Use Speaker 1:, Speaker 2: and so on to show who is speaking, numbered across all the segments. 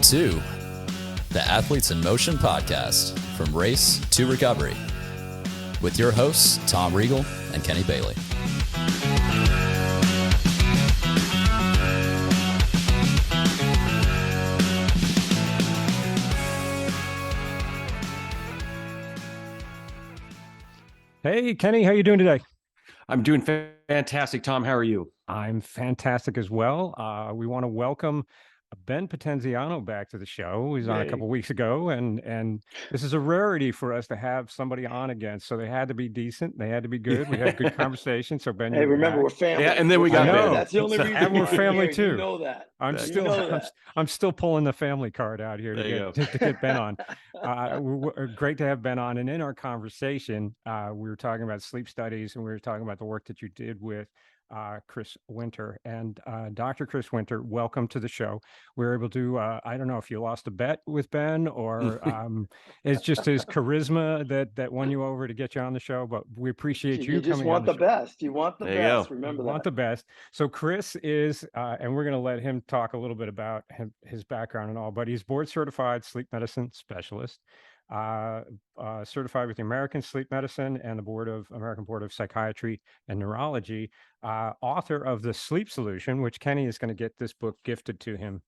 Speaker 1: to the Athletes in Motion podcast, From Race to Recovery, with your hosts, Tom Riegel and Kenny Bailey.
Speaker 2: Hey, Kenny, how you doing today?
Speaker 3: I'm doing fantastic. Tom, how are you?
Speaker 2: I'm fantastic as well. We want to welcome Ben Potenziano back to the show. He's on a couple weeks ago, and this is a rarity for us to have somebody on again. So they had to be decent. They had to be good. We had good conversation. So Ben,
Speaker 4: hey, remember
Speaker 2: back.
Speaker 4: we're family.
Speaker 3: Yeah, and then we got Ben.
Speaker 4: That's the only reason.
Speaker 2: And we're family
Speaker 4: here.
Speaker 2: too.
Speaker 4: You know that.
Speaker 2: I'm still pulling the family card out here to get Ben on. Great to have Ben on. And in our conversation, we were talking about sleep studies, and we were talking about the work that you did with Chris Winter. And Dr. Chris Winter, welcome to the show. We were able to, I don't know if you lost a bet with Ben or it's just his charisma that won you over to get you on the show, but we appreciate you coming on.
Speaker 4: You just want the best. You want the best.
Speaker 3: Go.
Speaker 4: Remember
Speaker 2: you
Speaker 4: that.
Speaker 2: want the best. So Chris is, and we're going to let him talk a little bit about his background and all, but he's board certified sleep medicine specialist. Certified with the American Sleep Medicine and the American Board of Psychiatry and Neurology, author of The Sleep Solution, which Kenny is going to get this book gifted to him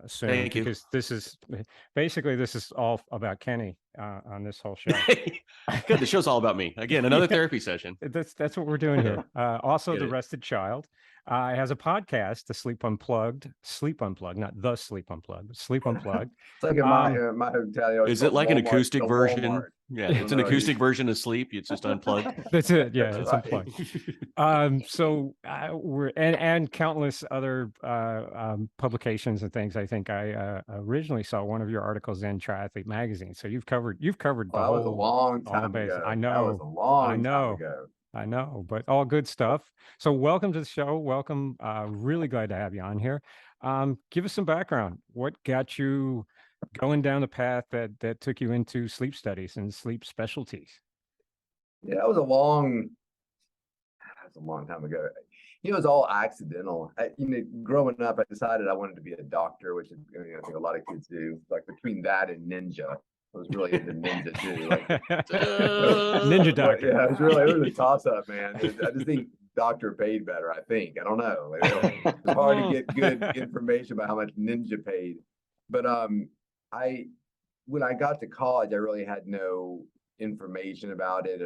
Speaker 2: soon.
Speaker 3: Thank you.
Speaker 2: Because this is all about Kenny on this whole show.
Speaker 3: Good. The show's all about me. Again, another therapy session.
Speaker 2: That's what we're doing here. Also,
Speaker 3: Get
Speaker 2: The
Speaker 3: it.
Speaker 2: Rested Child. Has a podcast, The Sleep Unplugged, not The Sleep Unplugged, but Sleep Unplugged.
Speaker 5: It's like in my hotel.
Speaker 3: Is it like an acoustic version?
Speaker 5: Walmart.
Speaker 3: Yeah, it's an acoustic version of sleep. It's just unplugged.
Speaker 2: That's it. Yeah,
Speaker 5: That's
Speaker 2: it's
Speaker 5: right.
Speaker 2: unplugged. So we're and countless other publications and things. I think I originally saw one of your articles in Triathlete magazine. So you've covered the
Speaker 5: That was a long time ago.
Speaker 2: I know.
Speaker 5: That was a long
Speaker 2: time
Speaker 5: ago.
Speaker 2: I know, but all good stuff. So welcome to the show. Welcome. Really glad to have you on here. Give us some background. What got you going down the path that took you into sleep studies and sleep specialties?
Speaker 5: Yeah, that was a long time ago. It was all accidental. Growing up, I decided I wanted to be a doctor, which is, I think a lot of kids do. Like between that and ninja. I was really into ninja too.
Speaker 2: Ninja doctor.
Speaker 5: Yeah, it was a toss-up, man. I just think doctor paid better. I don't know. It's hard to get good information about how much ninja paid. But when I got to college, I really had no information about it,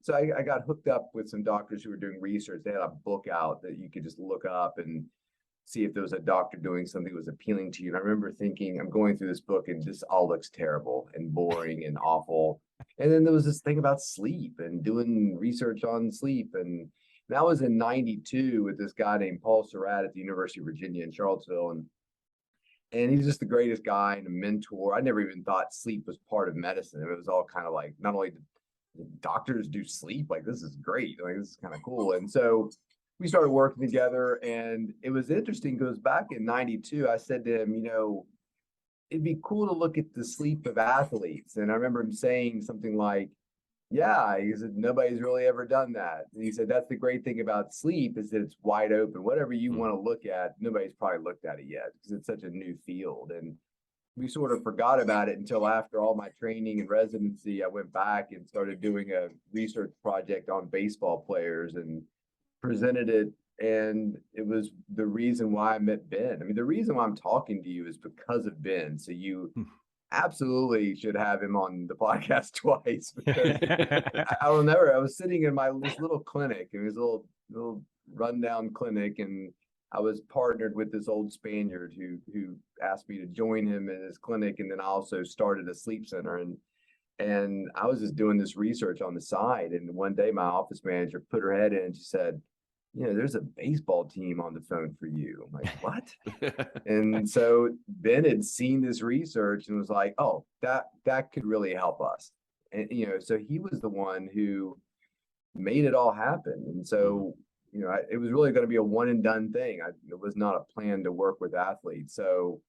Speaker 5: so I got hooked up with some doctors who were doing research. They had a book out that you could just look up and see if there was a doctor doing something that was appealing to you. And I remember thinking, I'm going through this book and this all looks terrible and boring and awful. And then there was this thing about sleep and doing research on sleep. And that was in 92 with this guy named Paul Surratt at the University of Virginia in Charlottesville. And he's just the greatest guy and a mentor. I never even thought sleep was part of medicine. It was all kind of like, not only do doctors do sleep, like this is great. Like this is kind of cool. And so we started working together, and it was interesting because back in 92, I said to him, it'd be cool to look at the sleep of athletes. And I remember him saying something like, yeah, he said, nobody's really ever done that. And he said, that's the great thing about sleep is that it's wide open. Whatever you want to look at, nobody's probably looked at it yet because it's such a new field. And we sort of forgot about it until after all my training and residency, I went back and started doing a research project on baseball players and presented it, and it was the reason why I met Ben. I mean, the reason why I'm talking to you is because of Ben. So you absolutely should have him on the podcast twice. I was sitting in this little clinic, it was a little rundown clinic, and I was partnered with this old Spaniard who asked me to join him in his clinic, and then I also started a sleep center. And I was just doing this research on the side. And one day my office manager put her head in and she said, there's a baseball team on the phone for you. I'm like, what? And so Ben had seen this research and was like, oh, that could really help us. And, so he was the one who made it all happen. And so, it was really going to be a one and done thing. It was not a plan to work with athletes. So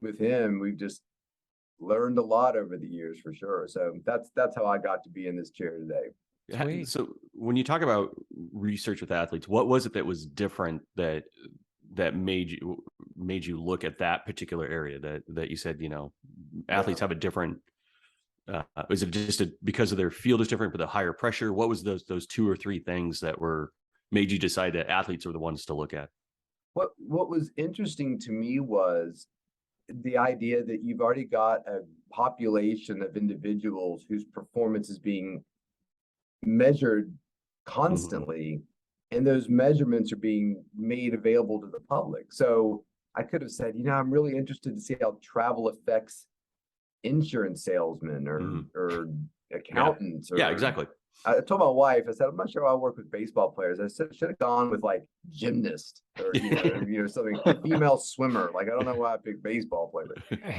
Speaker 5: with him, we've just learned a lot over the years for sure. So that's how I got to be in this chair today.
Speaker 2: Sweet.
Speaker 3: So when you talk about research with athletes, what was it that was different that made you made you look at that particular area that you said, athletes have a different, is it just because of their field is different, but the higher pressure? What was those 2 or 3 things that made you decide that athletes are the ones to look at?
Speaker 5: What was interesting to me was the idea that you've already got a population of individuals whose performance is being measured constantly, and those measurements are being made available to the public. So I could have said, I'm really interested to see how travel affects insurance salesmen or accountants.
Speaker 3: Yeah, exactly.
Speaker 5: I told my wife, I said, I'm not sure how I work with baseball players. I said, should have gone with like gymnast or something, female swimmer. Like, I don't know why I picked baseball player,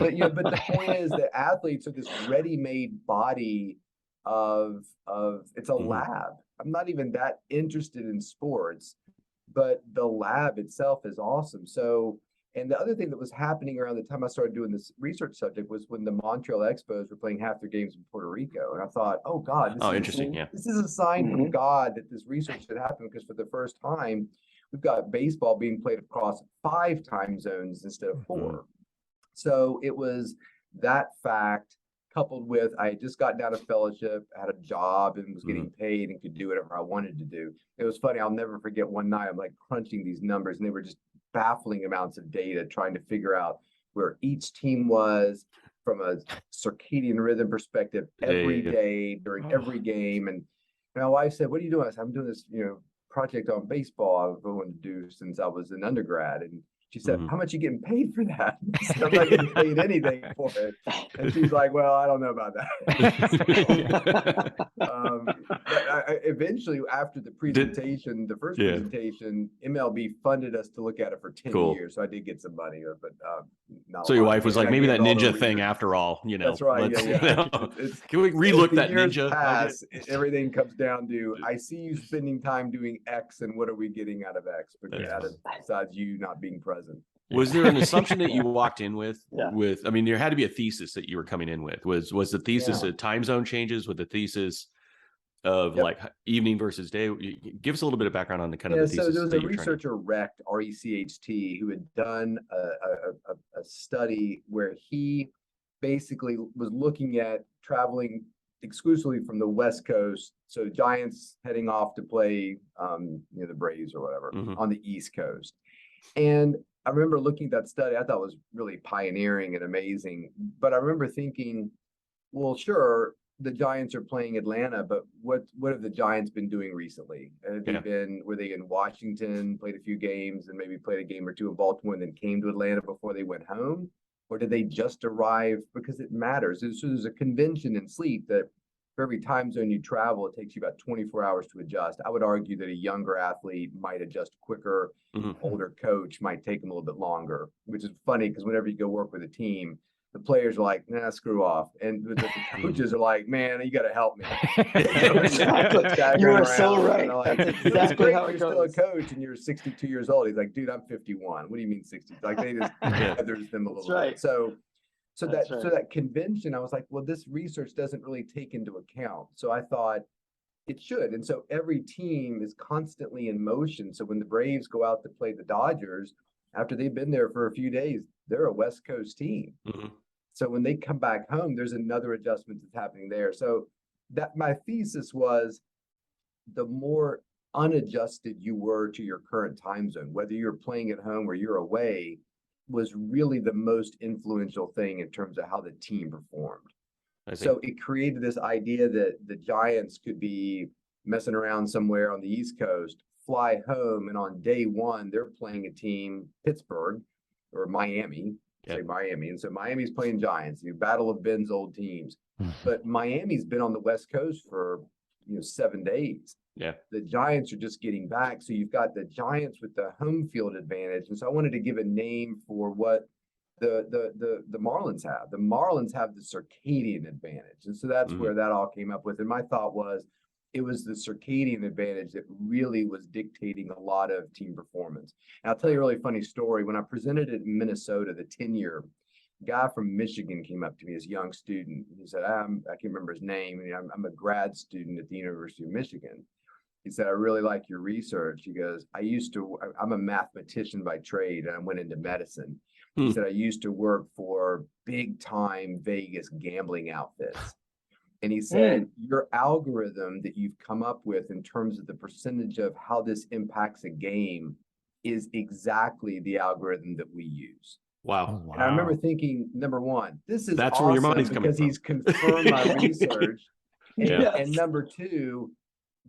Speaker 5: but the point is that athletes are this ready-made body of it's a lab. I'm not even that interested in sports, but the lab itself is awesome. So, and the other thing that was happening around the time I started doing this research subject was when the Montreal Expos were playing half their games in Puerto Rico. And I thought, oh God,
Speaker 3: interesting. Yeah.
Speaker 5: This is a sign from God that this research should happen, because for the first time, we've got baseball being played across 5 time zones instead of 4. So it was that fact, coupled with I had just gotten out of fellowship, had a job, and was getting paid and could do whatever I wanted to do. It was funny. I'll never forget one night I'm like crunching these numbers, and they were just baffling amounts of data, trying to figure out where each team was from a circadian rhythm perspective every day during every game. And my wife said, "What are you doing?" I said, "I'm doing this, project on baseball I've been wanting to do since I was an undergrad." And she said, "How much are you getting paid for that?" I said, "I'm not getting paid anything for it." And she's like, "Well, I don't know about that." Eventually, after the presentation, the first presentation, MLB funded us to look at it for 10 years. So I did get some money, but not.
Speaker 3: So your wife was like, maybe that ninja thing after all,
Speaker 5: That's right.
Speaker 3: Can we relook that ninja?
Speaker 5: Pass, everything comes down to, I see you spending time doing X, and what are we getting out of X? Besides you not being present.
Speaker 3: Was there an assumption that you walked in with? I mean, there had to be a thesis that you were coming in with. Was the thesis of time zone changes? With the thesis of like evening versus day? Give us a little bit of background on the kind of the thesis.
Speaker 5: So there was a researcher, Recht, RECHT, who had done a study where he basically was looking at traveling exclusively from the West Coast. So Giants heading off to play the Braves or whatever on the East Coast. And I remember looking at that study, I thought it was really pioneering and amazing. But I remember thinking, well, sure, the Giants are playing Atlanta, but what have the Giants been doing recently? Were they in Washington, played a few games, and maybe played a game or two in Baltimore, and then came to Atlanta before they went home? Or did they just arrive? Because it matters. So there's a convention in sleep that for every time zone you travel, it takes you about 24 hours to adjust. I would argue that a younger athlete might adjust quicker. Older coach might take them a little bit longer, which is funny because whenever you go work with a team, the players are like, nah, screw off. And the coaches are like, man, you got to help me.
Speaker 4: You are so right.
Speaker 5: That's exactly how it goes. You're still a coach and you're 62 years old. He's like, dude, I'm 51. What do you mean 60? Like they just gathers them a little bit. So that convention, I was like, well, this research doesn't really take into account. So I thought it should. And so every team is constantly in motion. So when the Braves go out to play the Dodgers, after they've been there for a few days, they're a West Coast team. So when they come back home, there's another adjustment that's happening there. So that my thesis was, the more unadjusted you were to your current time zone, whether you're playing at home or you're away, was really the most influential thing in terms of how the team performed. So it created this idea that the Giants could be messing around somewhere on the East Coast, fly home, and on day one, they're playing a team, Pittsburgh or Miami, say Miami. And so Miami's playing Giants, the battle of Ben's old teams. But Miami's been on the West Coast for 7 days. The Giants are just getting back. So you've got the Giants with the home field advantage. And so I wanted to give a name for what the Marlins have. The Marlins have the circadian advantage. And so that's where that all came up with. And my thought was, it was the circadian advantage that really was dictating a lot of team performance. And I'll tell you a really funny story. When I presented it in Minnesota, the 10-year guy from Michigan came up to me as a young student. He said, I can't remember his name. I'm a grad student at the University of Michigan. He said, I really like your research. He goes, I'm a mathematician by trade, and I went into medicine. He said, I used to work for big time Vegas gambling outfits. And he said, your algorithm that you've come up with in terms of the percentage of how this impacts a game is exactly the algorithm that we use.
Speaker 3: Wow.
Speaker 5: And I remember thinking, number one, this is
Speaker 3: That's
Speaker 5: awesome
Speaker 3: where your money's coming
Speaker 5: because
Speaker 3: from.
Speaker 5: he's confirmed my research. And,
Speaker 3: Yeah.
Speaker 5: and number two,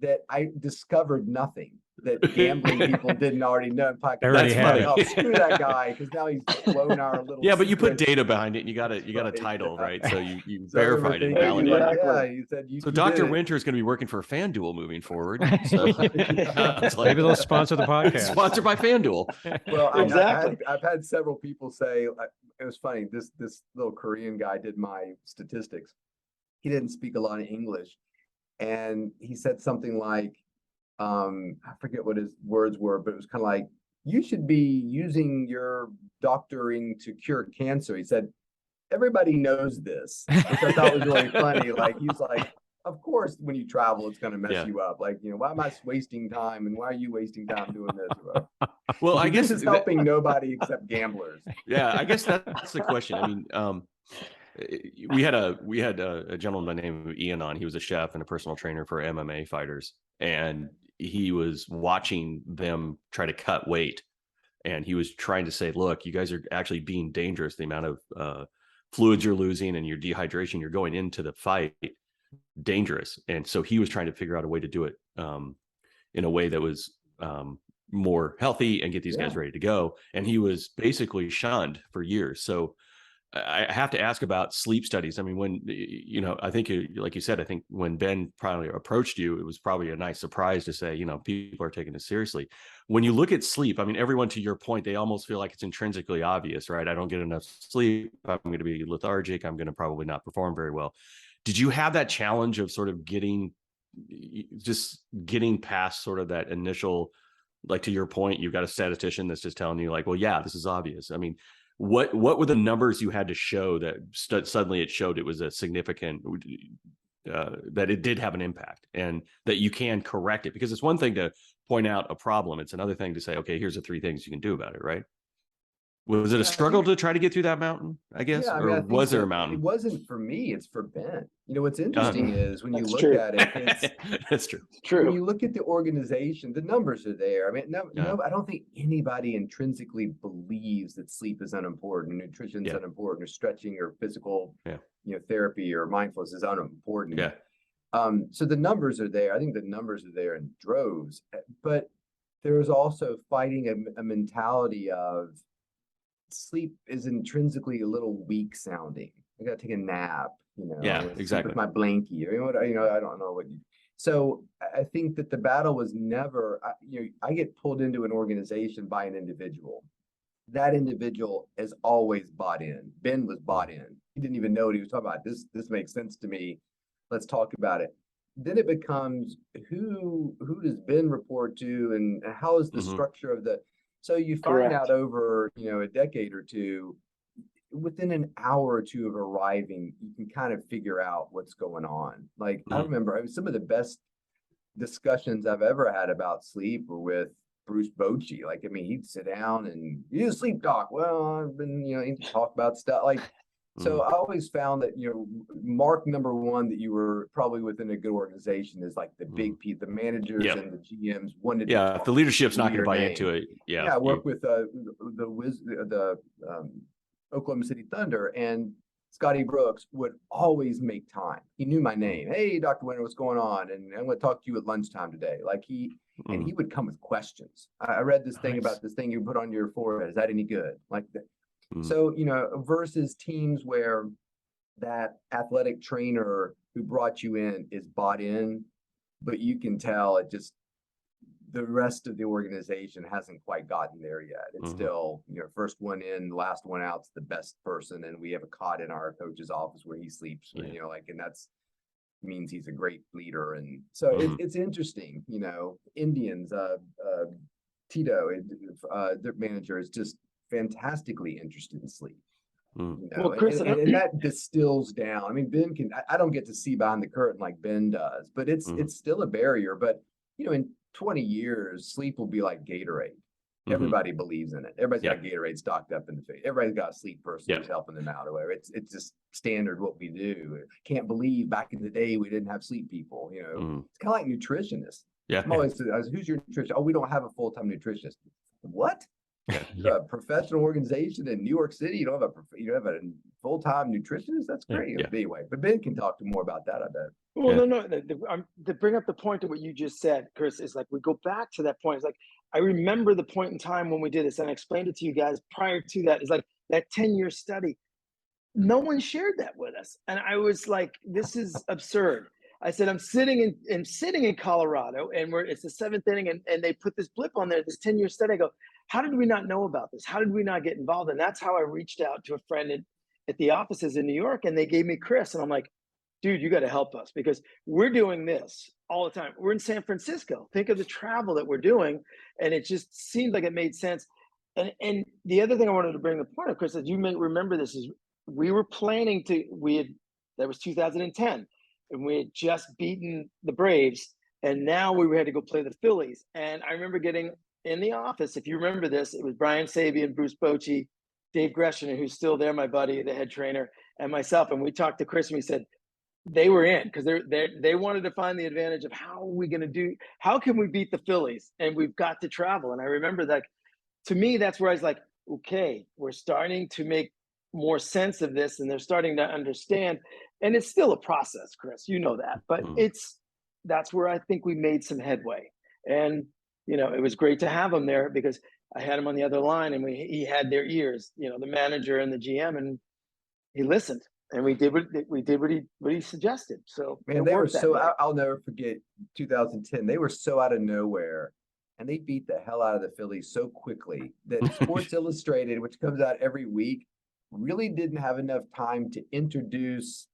Speaker 5: that I discovered nothing that gambling people didn't already know. In fact,
Speaker 2: That's funny.
Speaker 5: Oh, screw that guy, because now he's blown our little.
Speaker 3: Yeah, but you put
Speaker 5: secret.
Speaker 3: data behind it, and you got a
Speaker 5: Right.
Speaker 3: title, right? So you
Speaker 5: So I remember
Speaker 3: verified it,
Speaker 5: thinking,
Speaker 3: validated.
Speaker 4: Exactly.
Speaker 5: yeah, he said you.
Speaker 3: So
Speaker 5: you
Speaker 3: Dr.
Speaker 5: did it.
Speaker 3: Winter is going to be working for FanDuel moving forward. So it's like,
Speaker 2: Maybe they'll sponsor the podcast.
Speaker 3: sponsored by FanDuel.
Speaker 5: Well,
Speaker 4: Exactly.
Speaker 5: I've had several people say, it was funny. This little Korean guy did my statistics. He didn't speak a lot of English, and he said something like, I forget what his words were, but it was kind of like, you should be using your doctoring to cure cancer. He said, everybody knows this, which I thought was really funny. Like, he's like, of course, when you travel, it's going to mess you up. Like, why am I wasting time? And why are you wasting time doing this?
Speaker 3: Well, I guess
Speaker 5: it's helping nobody except gamblers.
Speaker 3: Yeah, I guess that's the question. I mean, we had a gentleman by the name of Ian on. He was a chef and a personal trainer for MMA fighters, and he was watching them try to cut weight, and he was trying to say, look, you guys are actually being dangerous. The amount of fluids you're losing and your dehydration, you're going into the fight dangerous. And so he was trying to figure out a way to do it in a way that was more healthy and get these guys ready to go. And he was basically shunned for years. So I have to ask about sleep studies. I mean, when, I think, like you said, I think when Ben probably approached you, it was probably a nice surprise to say, people are taking this seriously. When you look at sleep, I mean, everyone, to your point, they almost feel like it's intrinsically obvious, right? I don't get enough sleep. I'm going to be lethargic. I'm going to probably not perform very well. Did you have that challenge of sort of getting past sort of that initial, like, to your point, you've got a statistician that's just telling you like, well, yeah, this is obvious. I mean, what were the numbers you had to show that suddenly it showed it was a significant, that it did have an impact and that you can correct it? Because it's one thing to point out a problem. It's another thing to say, okay, here's the 3 things you can do about it, right? Was it a struggle to try to get through that mountain, I guess?
Speaker 5: Yeah,
Speaker 3: or was there a mountain?
Speaker 5: It wasn't for me, it's for Ben. What's interesting is when you
Speaker 4: That's
Speaker 5: look
Speaker 4: true.
Speaker 5: at it,
Speaker 3: That's true.
Speaker 4: It's true.
Speaker 5: when you look at the organization, the numbers are there. I mean, I don't think anybody intrinsically believes that sleep is unimportant, nutrition is unimportant, or stretching or physical, therapy or mindfulness is unimportant.
Speaker 3: Yeah.
Speaker 5: So the numbers are there. I think the numbers are there in droves, but there's also fighting a mentality of sleep is intrinsically a little weak sounding. I got to take a nap,
Speaker 3: Yeah, exactly.
Speaker 5: with my blankie, I don't know what you. So I think that the battle was never, I get pulled into an organization by an individual. That individual has always bought in. Ben was bought in. He didn't even know what he was talking about. This makes sense to me. Let's talk about it. Then it becomes who does Ben report to, and how is the structure of the. So you find out over, a decade or two, within an hour or two of arriving, you can kind of figure out what's going on. Like, I remember some of the best discussions I've ever had about sleep were with Bruce Bochy. Like, I mean, he'd sit down and you sleep talk. Well, I've been, he'd talk about stuff like. So I always found that, mark number one, that you were probably within a good organization is like the big the managers and the GMs wanted.
Speaker 3: Yeah, if the leadership's not going to buy into it. Yeah.
Speaker 5: Yeah, I worked with the Oklahoma City Thunder, and Scotty Brooks would always make time. He knew my name. Hey, Dr. Winter, what's going on? And I'm going to talk to you at lunchtime today. Like and he would come with questions. I read this thing about this thing you put on your forehead. Is that any good? Like that. So, versus teams where that athletic trainer who brought you in is bought in, but you can tell it just, the rest of the organization hasn't quite gotten there yet. It's still, first one in, last one out's the best person. And we have a cot in our coach's office where he sleeps, and that's means he's a great leader. And so it's interesting, Indians, Tito, their manager is just fantastically interested in sleep.
Speaker 4: Well, Chris,
Speaker 5: and that distills down. I mean, Ben I don't get to see behind the curtain like Ben does, but it's still a barrier. But in 20 years, sleep will be like Gatorade.
Speaker 3: Mhm.
Speaker 5: Everybody believes in it. Everybody's
Speaker 3: Yeah.
Speaker 5: got Gatorade stocked up in the face. Everybody's got a sleep person who's helping them out or whatever. It's just standard what we do. Can't believe back in the day we didn't have sleep people.
Speaker 3: Mhm.
Speaker 5: It's kind of like nutritionists.
Speaker 3: Yeah.
Speaker 5: I'm always, who's your nutritionist? Oh, we don't have a full-time nutritionist. What?
Speaker 3: Yeah.
Speaker 5: A professional organization in New York City, you don't have a full-time nutritionist? That's great.
Speaker 3: Yeah.
Speaker 5: Anyway, but Ben can talk to more about that, I bet.
Speaker 4: Well,
Speaker 3: Yeah.
Speaker 4: no. To bring up the point of what you just said, Chris, is like we go back to that point. It's like I remember the point in time when we did this, and I explained it to you guys prior to that. It's like that 10-year study. No one shared that with us, and I was like, "This is absurd." I said, "I'm sitting in Colorado, and it's the 7th inning, and they put this blip on there, this 10-year study." I go, "How did we not know about this? How did we not get involved?" And that's how I reached out to a friend at the offices in New York, and they gave me Chris, and I'm like, dude, you got to help us because we're doing this all the time. We're in San Francisco. Think of the travel that we're doing. And it just seemed like it made sense. And the other thing I wanted to bring the point of, Chris, that you may remember this is we were planning that was 2010, and we had just beaten the Braves. And now we had to go play the Phillies. And I remember getting in the office, if you remember this, it was Brian Sabian, Bruce Bochy, Dave Gresham, who's still there, my buddy, the head trainer, and myself. And we talked to Chris and we said, they were in because they wanted to find the advantage of how can we beat the Phillies, and we've got to travel. And I remember that to me, that's where I was like, okay, we're starting to make more sense of this, and they're starting to understand. And it's still a process, Chris, you know that, but that's where I think we made some headway. And it was great to have him there because I had him on the other line, and he had their ears, the manager and the GM, and he listened. And we did what he suggested. So
Speaker 5: man, they were so I'll never forget 2010. They were so out of nowhere, and they beat the hell out of the Phillies so quickly that Sports Illustrated, which comes out every week, really didn't have enough time to introduce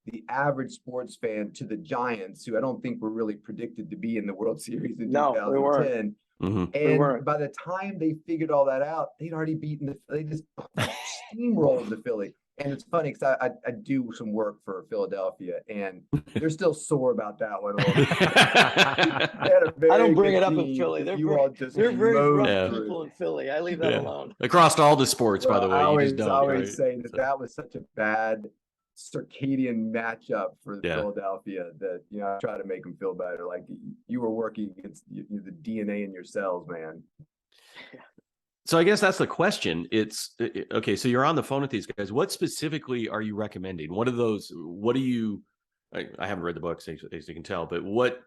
Speaker 5: the average sports fan to the Giants, who I don't think were really predicted to be in the World Series in 2010. And by the time they figured all that out, they'd already beaten they just steamrolled the Phillies. And it's funny because I do some work for Philadelphia, and they're still sore about that one.
Speaker 4: I don't bring it up in Philly. They're very rough people in Philly. I leave that alone.
Speaker 3: Across all the sports, by the way.
Speaker 5: I always say that was such a bad circadian matchup for Philadelphia that I try to make them feel better. Like you were working against the DNA in your cells, man.
Speaker 3: So I guess that's the question. It's okay. So you're on the phone with these guys. What specifically are you recommending? What do you, I haven't read the books as you can tell, but what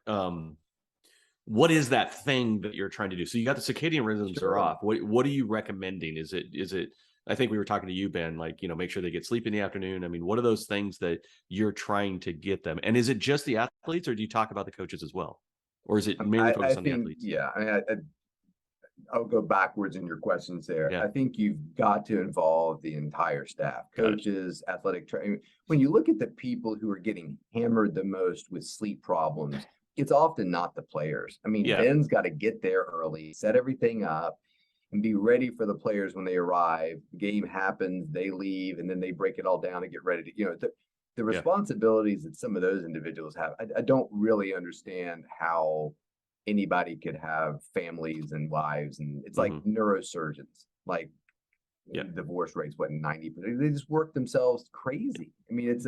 Speaker 3: is that thing that you're trying to do? So you got the circadian rhythms are off. What are you recommending? Is it, I think we were talking to you, Ben, like, make sure they get sleep in the afternoon. I mean, what are those things that you're trying to get them? And is it just the athletes, or do you talk about the coaches as well? Or is it mainly focused on the athletes?
Speaker 5: Yeah. I mean, I'll go backwards in your questions there. Yeah. I think you've got to involve the entire staff, coaches, athletic training. When you look at the people who are getting hammered the most with sleep problems, it's often not the players. I mean, Ben's got to get there early, set everything up, and be ready for the players when they arrive. The game happens, they leave, and then they break it all down and get ready to, the responsibilities that some of those individuals have. I don't really understand how anybody could have families and wives, and it's like neurosurgeons, like divorce rates, 90%. They just work themselves crazy. I mean,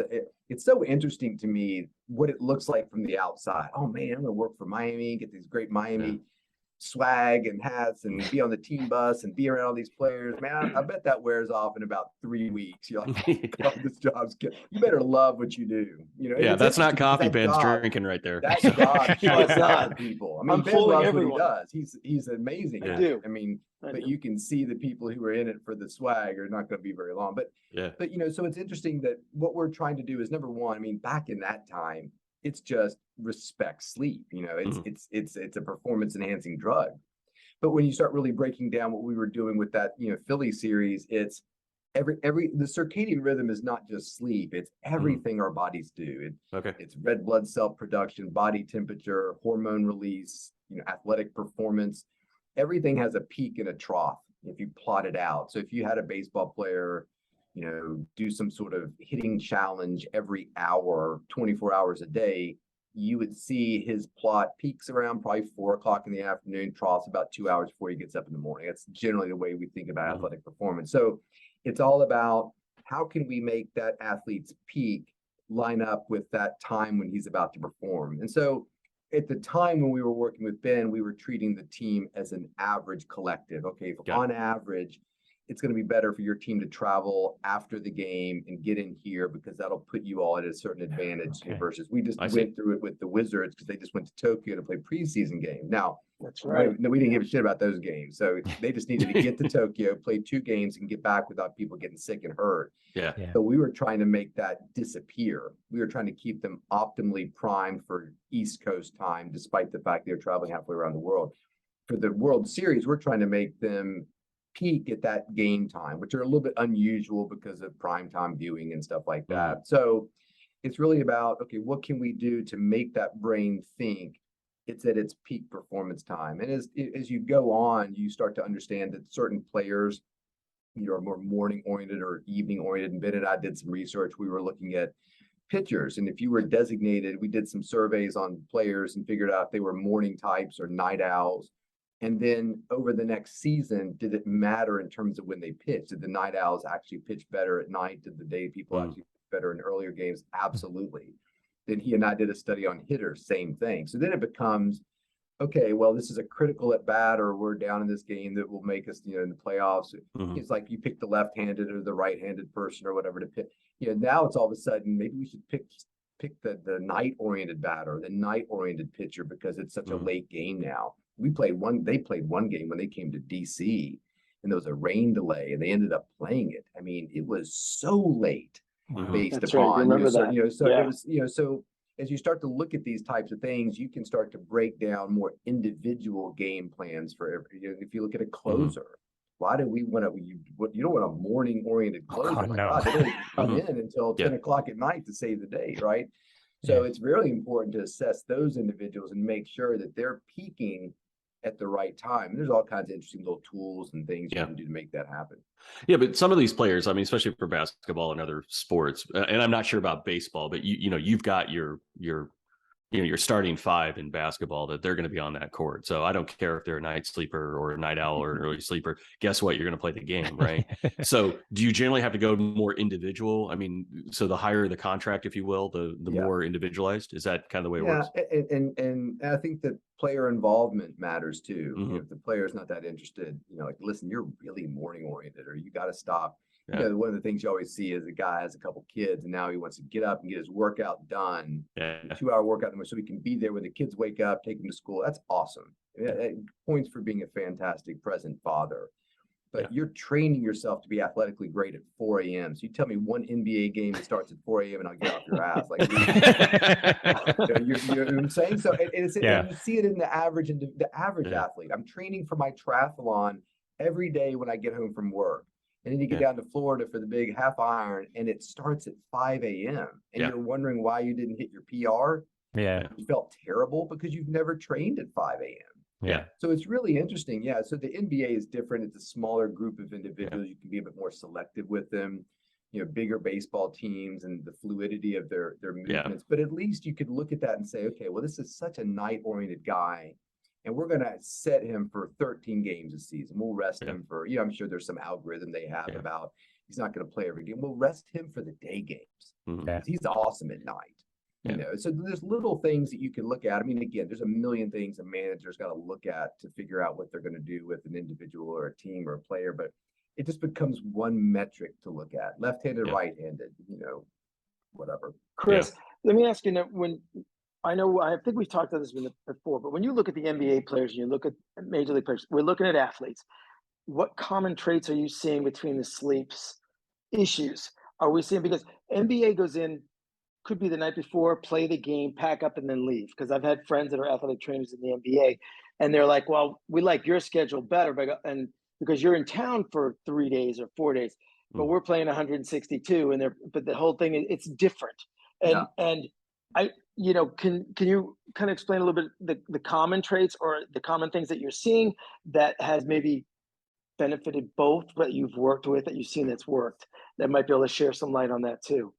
Speaker 5: it's so interesting to me what it looks like from the outside. Oh man, I'm gonna work for Miami, get these great Miami swag and hats, and be on the team bus and be around all these players. Man, I bet that wears off in about 3 weeks. You're like, God, this job's good. You better love what you do.
Speaker 3: That's not coffee Ben's drinking right there.
Speaker 5: That job
Speaker 4: it's not
Speaker 5: people. I mean,
Speaker 4: I'm
Speaker 5: Ben
Speaker 4: fooling
Speaker 5: loves
Speaker 4: everyone.
Speaker 5: what he does. He's amazing.
Speaker 4: I do.
Speaker 5: I mean, but you can see the people who are in it for the swag are not going to be very long. But so it's interesting that what we're trying to do is, number one, I mean, back in that time, it's just respect sleep. It's a performance enhancing drug. But when you start really breaking down what we were doing with that, Philly series, it's the circadian rhythm is not just sleep, it's everything our bodies do. It's red blood cell production, body temperature, hormone release, athletic performance. Everything has a peak and a trough if you plot it out. So if you had a baseball player, do some sort of hitting challenge every hour, 24 hours a day, you would see his plot peaks around probably 4 o'clock in the afternoon, troughs about 2 hours before he gets up in the morning. That's generally the way we think about athletic performance. So it's all about how can we make that athlete's peak line up with that time when he's about to perform. And so at the time when we were working with Ben, we were treating the team as an average collective. Okay, on average, it's going to be better for your team to travel after the game and get in here because that'll put you all at a certain advantage versus we just went through it with the Wizards because they just went to Tokyo to play preseason games. Now,
Speaker 4: that's right.
Speaker 5: We didn't give a shit about those games. So they just needed to get to Tokyo, play 2 games and get back without people getting sick and hurt.
Speaker 3: Yeah.
Speaker 5: So we were trying to make that disappear. We were trying to keep them optimally primed for East Coast time, despite the fact they were traveling halfway around the world. For the World Series, we're trying to make them peak at that game time, which are a little bit unusual because of primetime viewing and stuff like that. So it's really about, okay, what can we do to make that brain think it's at its peak performance time? And as you go on, you start to understand that certain players, are more morning oriented or evening oriented. And Ben and I did some research. We were looking at pitchers, and if you were designated, we did some surveys on players and figured out if they were morning types or night owls. And then over the next season, did it matter in terms of when they pitched? Did the night owls actually pitch better at night? Did the day people actually pitch better in earlier games? Absolutely. Then he and I did a study on hitters, same thing. So then it becomes, okay, well, this is a critical at bat, or we're down in this game that will make us, in the playoffs. It's like you pick the left-handed or the right-handed person or whatever to pick. Now it's all of a sudden, maybe we should pick the night-oriented batter, the night-oriented pitcher, because it's such a late game now. They played one game when they came to DC, and there was a rain delay, and they ended up playing it. I mean, it was so late based
Speaker 4: That's
Speaker 5: upon,
Speaker 4: right. Remember that.
Speaker 5: it was, so as you start to look at these types of things, you can start to break down more individual game plans for every, if you look at a closer, why do we want to, you don't want a morning oriented closer.
Speaker 2: Oh, no.
Speaker 5: They don't come in until 10 o'clock at night to save the day. Right. So it's really important to assess those individuals and make sure that they're peaking at the right time. And there's all kinds of interesting little tools and things you can do to make that happen.
Speaker 3: Yeah, but some of these players, I mean, especially for basketball and other sports, and I'm not sure about baseball, but you've got your starting 5 in basketball that they're going to be on that court. So I don't care if they're a night sleeper or a night owl or an early sleeper. Guess what? You're going to play the game, right? So do you generally have to go more individual? I mean, so the higher the contract, if you will, the more individualized. Is that kind of the way it works?
Speaker 5: And I think that player involvement matters too. If the player is not that interested, like, listen, you're really morning oriented, or you got to stop. One of the things you always see is a guy has a couple kids and now he wants to get up and get his workout done, a 2-hour workout, so he can be there when the kids wake up, take them to school. That's awesome. Points for being a fantastic present father. But you're training yourself to be athletically great at 4 a.m. So you tell me one NBA game that starts at 4 a.m. and I'll get off your ass. Like, you know what I'm saying? So and you see it in the average athlete. I'm training for my triathlon every day when I get home from work. And then you get down to Florida for the big half iron, and it starts at 5 a.m. And you're wondering why you didn't hit your PR.
Speaker 2: Yeah.
Speaker 5: You felt terrible because you've never trained at 5 a.m.
Speaker 2: Yeah.
Speaker 5: So it's really interesting. Yeah. So the NBA is different. It's a smaller group of individuals. You can be a bit more selective with them. Bigger baseball teams and the fluidity of their movements. But at least you could look at that and say, okay, well, this is such a night-oriented guy. And we're going to set him for 13 games a season. We'll rest him for, I'm sure there's some algorithm they have about he's not going to play every game. We'll rest him for the day games. He's awesome at night. So there's little things that you can look at. I mean, again, there's a million things a manager's got to look at to figure out what they're going to do with an individual or a team or a player. But it just becomes one metric to look at: left-handed, right-handed, whatever.
Speaker 4: Chris, let me ask you now, I think we've talked about this before, but when you look at the NBA players and you look at Major League players, we're looking at athletes. What common traits are you seeing between the sleeps issues? Are we seeing, because NBA goes in, could be the night before, play the game, pack up, and then leave? Because I've had friends that are athletic trainers in the NBA, and they're like, well, we like your schedule better, and because you're in town for 3 days or 4 days, but we're playing 162, but the whole thing, it's different. And I, can you kind of explain a little bit the common traits or the common things that you're seeing that has maybe benefited both that you've worked with, that you've seen that's worked, that might be able to share some light on that too?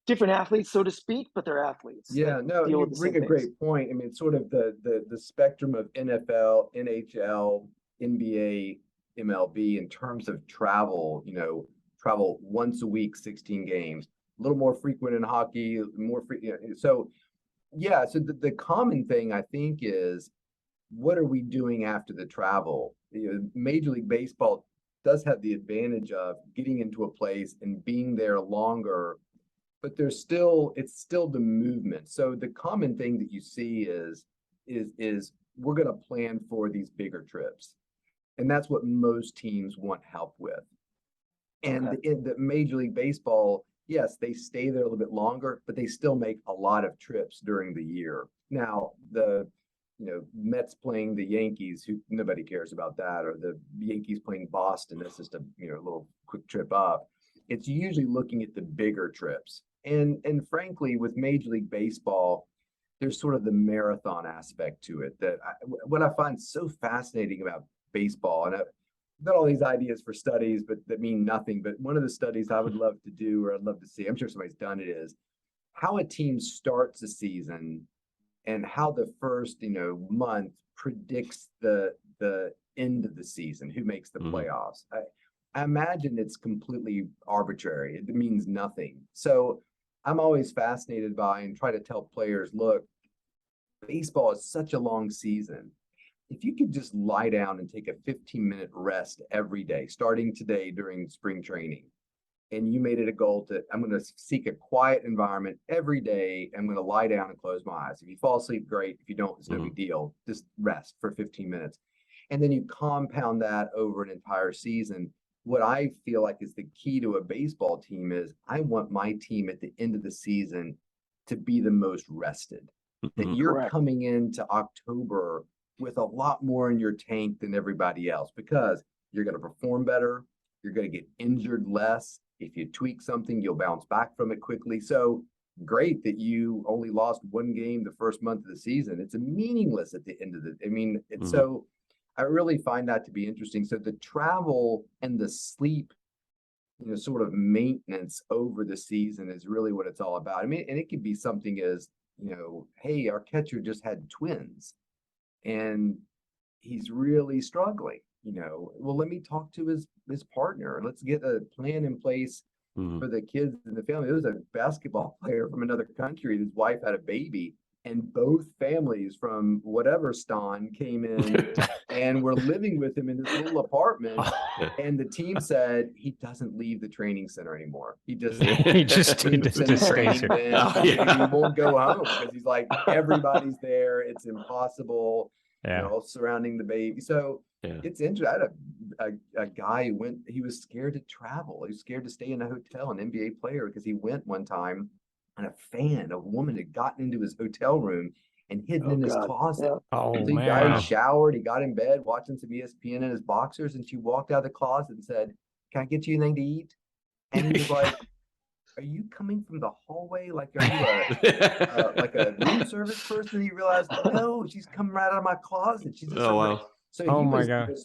Speaker 4: different athletes, so to speak, but they're athletes.
Speaker 5: Yeah, no,
Speaker 4: deal
Speaker 5: you
Speaker 4: with the
Speaker 5: bring
Speaker 4: same
Speaker 5: a great
Speaker 4: things.
Speaker 5: point. I mean, it's sort of the spectrum of NFL, NHL, NBA, MLB in terms of travel, travel once a week, 16 games, a little more frequent in hockey, more frequent. So yeah, so the common thing I think is, what are we doing after the travel? Major League Baseball does have the advantage of getting into a place and being there longer, but it's still the movement. So the common thing that you see is we're going to plan for these bigger trips, and that's what most teams want help with. And in the Major League Baseball, yes, they stay there a little bit longer, but they still make a lot of trips during the year. Now, Mets playing the Yankees, who nobody cares about that, or the Yankees playing Boston, that's just a little quick trip up. It's usually looking at the bigger trips. And frankly, with Major League Baseball, there's sort of the marathon aspect to it what I find so fascinating about baseball, and I've got all these ideas for studies, but that mean nothing. But one of the studies I would love to do, or I'd love to see, I'm sure somebody's done it, is how a team starts a season and how the first, month predicts the end of the season, who makes the playoffs. I imagine it's completely arbitrary. It means nothing. So I'm always fascinated by and try to tell players, look, baseball is such a long season. If you could just lie down and take a 15-minute rest every day, starting today during spring training, and you made it a goal to, I'm going to seek a quiet environment every day. I'm going to lie down and close my eyes. If you fall asleep, great. If you don't, it's no big deal. Just rest for 15 minutes. And then you compound that over an entire season. What I feel like is the key to a baseball team is I want my team at the end of the season to be the most rested. That you're coming into October with a lot more in your tank than everybody else, because you're going to perform better. You're going to get injured less. If you tweak something, you'll bounce back from it quickly. So great that you only lost one game the first month of the season. It's meaningless at the end of it's so I really find that to be interesting. So the travel and the sleep, sort of maintenance over the season is really what it's all about. I mean, and it could be something as, hey, our catcher just had twins and he's really struggling. Well, let me talk to his partner. Let's get a plan in place for the kids and the family. There was a basketball player from another country. His wife had a baby, and both families from whatever stan came in and were living with him in this little apartment. And the team said he doesn't leave the training center anymore. He just
Speaker 2: stays here.
Speaker 5: He won't go home because he's like, everybody's there. It's impossible. All surrounding the baby. So it's interesting. I had a guy who he was scared to travel. He was scared to stay in a hotel, an NBA player, because he went one time and a woman had gotten into his hotel room and hidden in his closet.
Speaker 2: Oh,
Speaker 5: so the guy showered, he got in bed watching some ESPN in his boxers, and she walked out of the closet and said, "Can I get you anything to eat?" And he was like, "Are you coming from the hallway? Like, are you like a room service person?" He realized, no, she's coming right out of my closet. She's just
Speaker 3: wow.
Speaker 5: So
Speaker 2: my God.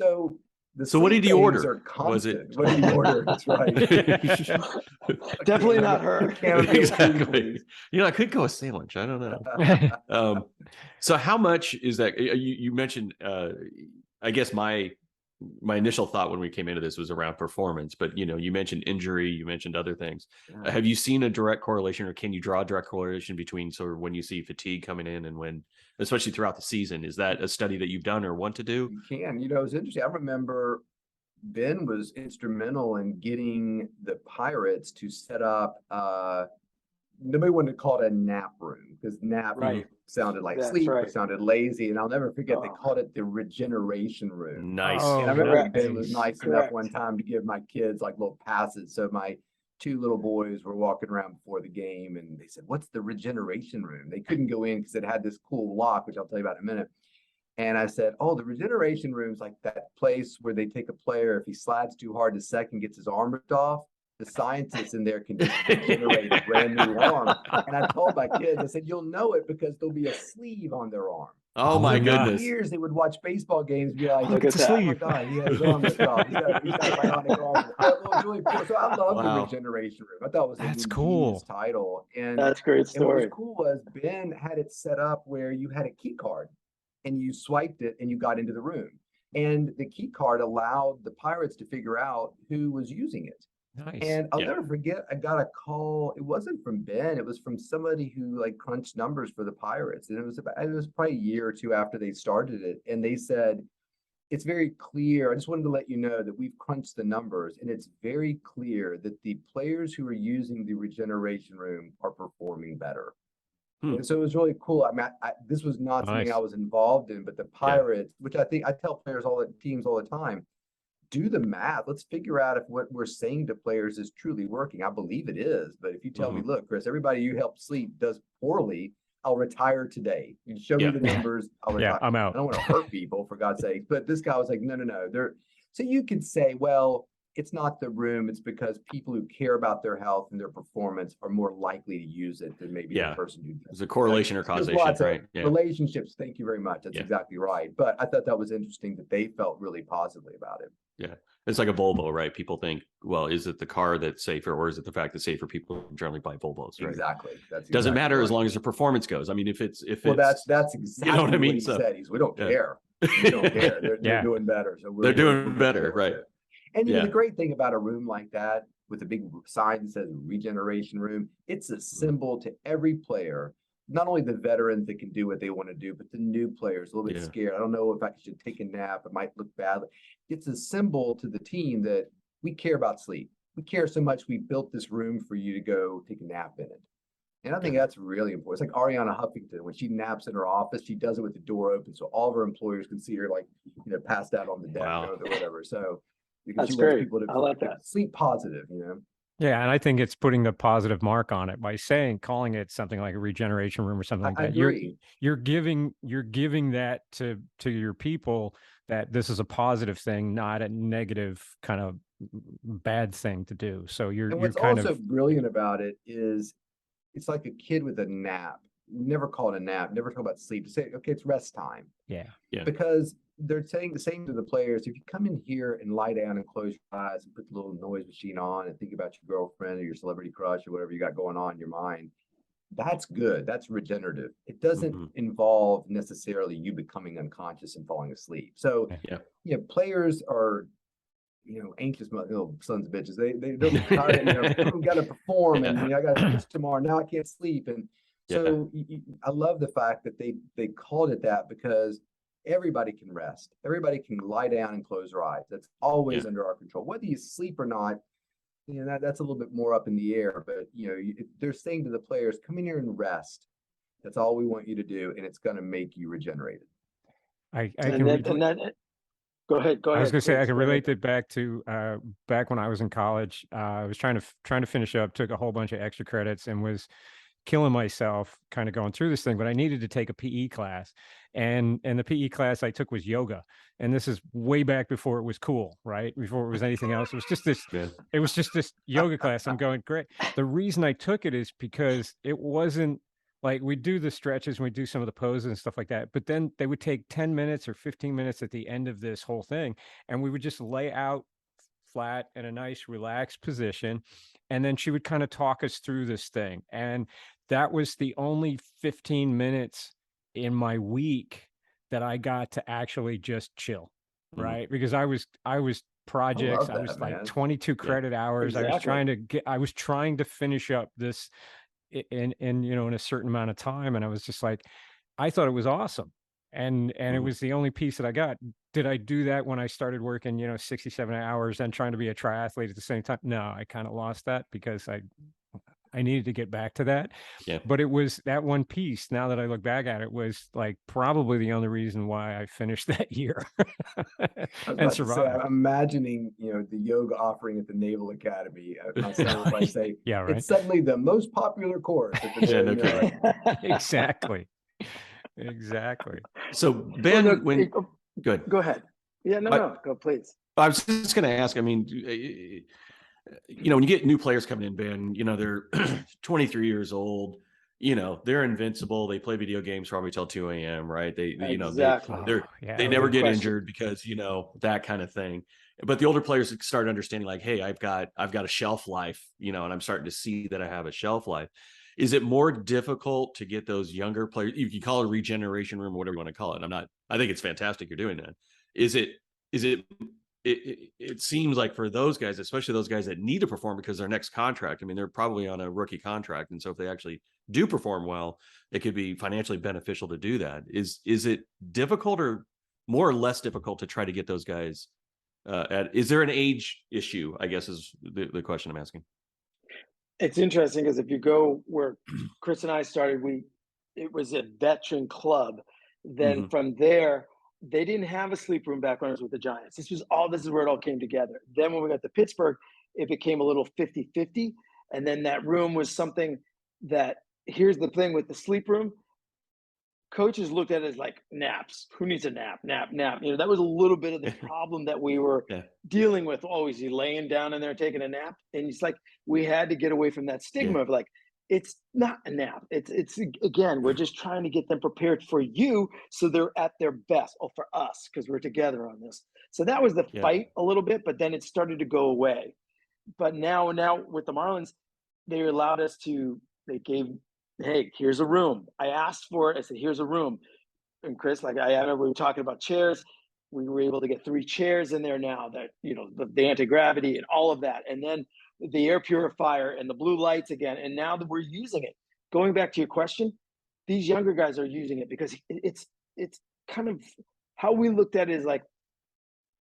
Speaker 5: So
Speaker 3: what did he order?
Speaker 5: Was it? What did he order? That's right.
Speaker 4: Definitely not her.
Speaker 3: Exactly. I could go a sandwich. I don't know. So how much is that? You mentioned, I guess my initial thought when we came into this was around performance, but you mentioned injury, you mentioned other things. Have you seen a direct correlation, or can you draw a direct correlation between sort of when you see fatigue coming in and when, especially throughout the season? Is that a study that you've done or want to do?
Speaker 5: You can. It's interesting. I remember Ben was instrumental in getting the Pirates to set up nobody wanted to call it a nap room, because nap sounded like sleep, it sounded lazy. And I'll never forget, they called it the regeneration room.
Speaker 3: Nice.
Speaker 5: And I remember Ben was nice enough one time to give my kids like little passes. So my two little boys were walking around before the game and they said, "What's the regeneration room?" They couldn't go in because it had this cool lock, which I'll tell you about in a minute. And I said, "Oh, the regeneration room's like that place where they take a player, if he slides too hard to second, gets his arm ripped off. the scientists in there can just generate a brand new arm. And I told my kids, I said, you'll know it because there'll be a sleeve on their arm.
Speaker 3: Oh my goodness.
Speaker 5: For years they would watch baseball games and be like,
Speaker 4: Look at that.
Speaker 5: oh my God, he has his arm ripped off. He's got a bionic arm. It was really cool. So I love the regeneration room. I thought it was
Speaker 2: That's
Speaker 5: a
Speaker 2: cool.
Speaker 5: ingenious title. And
Speaker 4: That's a great
Speaker 5: and what was
Speaker 4: story.
Speaker 5: cool was Ben had it set up where you had a key card and you swiped it and you got into the room. And the key card allowed the Pirates to figure out who was using it.
Speaker 2: Nice.
Speaker 5: And I'll never forget, I got a call. It wasn't from Ben. It was from somebody who like crunched numbers for the Pirates. And it was probably a year or two after they started it. And they said, it's very clear. I just wanted to let you know that we've crunched the numbers, and it's very clear that the players who are using the regeneration room are performing better. And so it was really cool. I mean, this was not something I was involved in, but the Pirates, which I think I tell players teams all the time, do the math. Let's figure out if what we're saying to players is truly working. I believe it is, but if you tell me, look, Chris, everybody you help sleep does poorly, I'll retire today. You show me the numbers, I'll retire.
Speaker 2: I'm out.
Speaker 5: I don't want to hurt people, for God's sake. But this guy was like, no. So you could say, well, it's not the room. It's because people who care about their health and their performance are more likely to use it than maybe the person who doesn't.
Speaker 3: There's a correlation or causation, right?
Speaker 5: Relationships. Thank you very much. That's exactly right. But I thought that was interesting that they felt really positively about it.
Speaker 3: Yeah. It's like a Volvo, right? People think, well, is it the car that's safer, or is it the fact that safer people generally buy Volvos, right?
Speaker 5: Exactly. That's
Speaker 3: doesn't matter
Speaker 5: right.
Speaker 3: as long as the performance goes. I mean, if it's
Speaker 5: that's exactly
Speaker 3: you know what I mean?
Speaker 5: He said. We don't care. We don't care. They're doing better. So
Speaker 3: they're doing better, right?
Speaker 5: And you know, the great thing about a room like that with a big sign that says regeneration room, it's a symbol to every player, not only the veterans that can do what they want to do, but the new players a little bit scared. I don't know if I should take a nap. It might look bad. It's a symbol to the team that we care about sleep. We care so much. We built this room for you to go take a nap in it. And I think that's really important. It's like Ariana Huffington, when she naps in her office, she does it with the door open. So all of her employers can see her like, passed out on the deck or whatever. So because
Speaker 4: that's
Speaker 5: she wants
Speaker 4: great.
Speaker 5: people to
Speaker 4: I like that.
Speaker 5: sleep positive,
Speaker 2: Yeah, and I think it's putting a positive mark on it by calling it something like a regeneration room or something like that.
Speaker 5: Agree.
Speaker 2: You're giving that to your people that this is a positive thing, not a negative kind of bad thing to do. So
Speaker 5: and what's also brilliant about it is it's like a kid with a nap. Never call it a nap. Never talk about sleep. Say, okay, it's rest time.
Speaker 2: Yeah.
Speaker 5: Because they're saying the same to the players. If you come in here and lie down and close your eyes and put the little noise machine on and think about your girlfriend or your celebrity crush or whatever you got going on in your mind, that's good. That's regenerative. It doesn't involve necessarily you becoming unconscious and falling asleep. So, players are, anxious little sons of bitches. They don't tired, got to perform and I got to pitch tomorrow. Now I can't sleep. And so I love the fact that they called it that because everybody can rest. Everybody can lie down and close their eyes. That's always under our control. Whether you sleep or not, that's a little bit more up in the air. But they're saying to the players, "Come in here and rest. That's all we want you to do, and it's going to make you regenerated."
Speaker 4: Go ahead.
Speaker 2: I was going to say I can relate that back to back when I was in college. I was trying to finish up, took a whole bunch of extra credits, and was killing myself kind of going through this thing, but I needed to take a PE class, and the PE class I took was yoga, and this is way back before it was cool, right? Before it was anything else. It was just this it was just this yoga class. I'm going, great. The reason I took it is because it wasn't like we do the stretches and we do some of the poses and stuff like that, but then they would take 10 minutes or 15 minutes at the end of this whole thing, and we would just lay out flat in a nice relaxed position, and then she would kind of talk us through this thing. And that was the only 15 minutes in my week that I got to actually just chill, right? Because I was projects, I was like 22 credit hours. Exactly. I was trying to finish up this in a certain amount of time, and I was just like, I thought it was awesome. And it was the only piece that I got. Did I do that when I started working, 67 hours and trying to be a triathlete at the same time? No, I kind of lost that because I needed to get back to that. Yeah. But it was that one piece, now that I look back at it, was like probably the only reason why I finished that year and survived.
Speaker 5: I'm imagining, the yoga offering at the Naval Academy. Myself, I say, it's suddenly the most popular course.
Speaker 2: Exactly. Exactly.
Speaker 3: So Ben,
Speaker 4: go ahead. Yeah, no, go please.
Speaker 3: I was just going to ask, I mean, when you get new players coming in, Ben, they're 23 years old, they're invincible. They play video games probably till 2 a.m. Right.
Speaker 4: Exactly.
Speaker 3: They never get
Speaker 4: question.
Speaker 3: injured because, that kind of thing. But the older players start understanding like, hey, I've got a shelf life, and I'm starting to see that I have a shelf life. Is it more difficult to get those younger players? You can call it a regeneration room or whatever you want to call it. I think it's fantastic you're doing that. It seems like for those guys, especially those guys that need to perform because their next contract, I mean, they're probably on a rookie contract. And so if they actually do perform well, it could be financially beneficial to do that. Is it difficult or more or less difficult to try to get those guys is there an age issue, I guess is the question I'm asking.
Speaker 4: It's interesting because if you go where Chris and I started, it was a veteran club. Then from there, they didn't have a sleep room back when I was with the Giants. This is where it all came together. Then when we got to Pittsburgh, it became a little 50-50. And then that room was something that, here's the thing with the sleep room, coaches looked at it as like naps. Who needs a nap? Nap. That was a little bit of the problem that we were dealing with. Oh, is he laying down in there taking a nap? And it's like, we had to get away from that stigma of like, it's not a nap. It's again, we're just trying to get them prepared for you so they're at their best. Oh, for us, because we're together on this. So that was the fight a little bit, but then it started to go away. But now with the Marlins, they allowed us to, hey, here's a room. I asked for it. I said, here's a room. And Chris, like I remember we were talking about chairs. We were able to get 3 chairs in there now that, the anti-gravity and all of that. And then the air purifier and the blue lights again. And now that we're using it, going back to your question, these younger guys are using it because it's kind of how we looked at it is like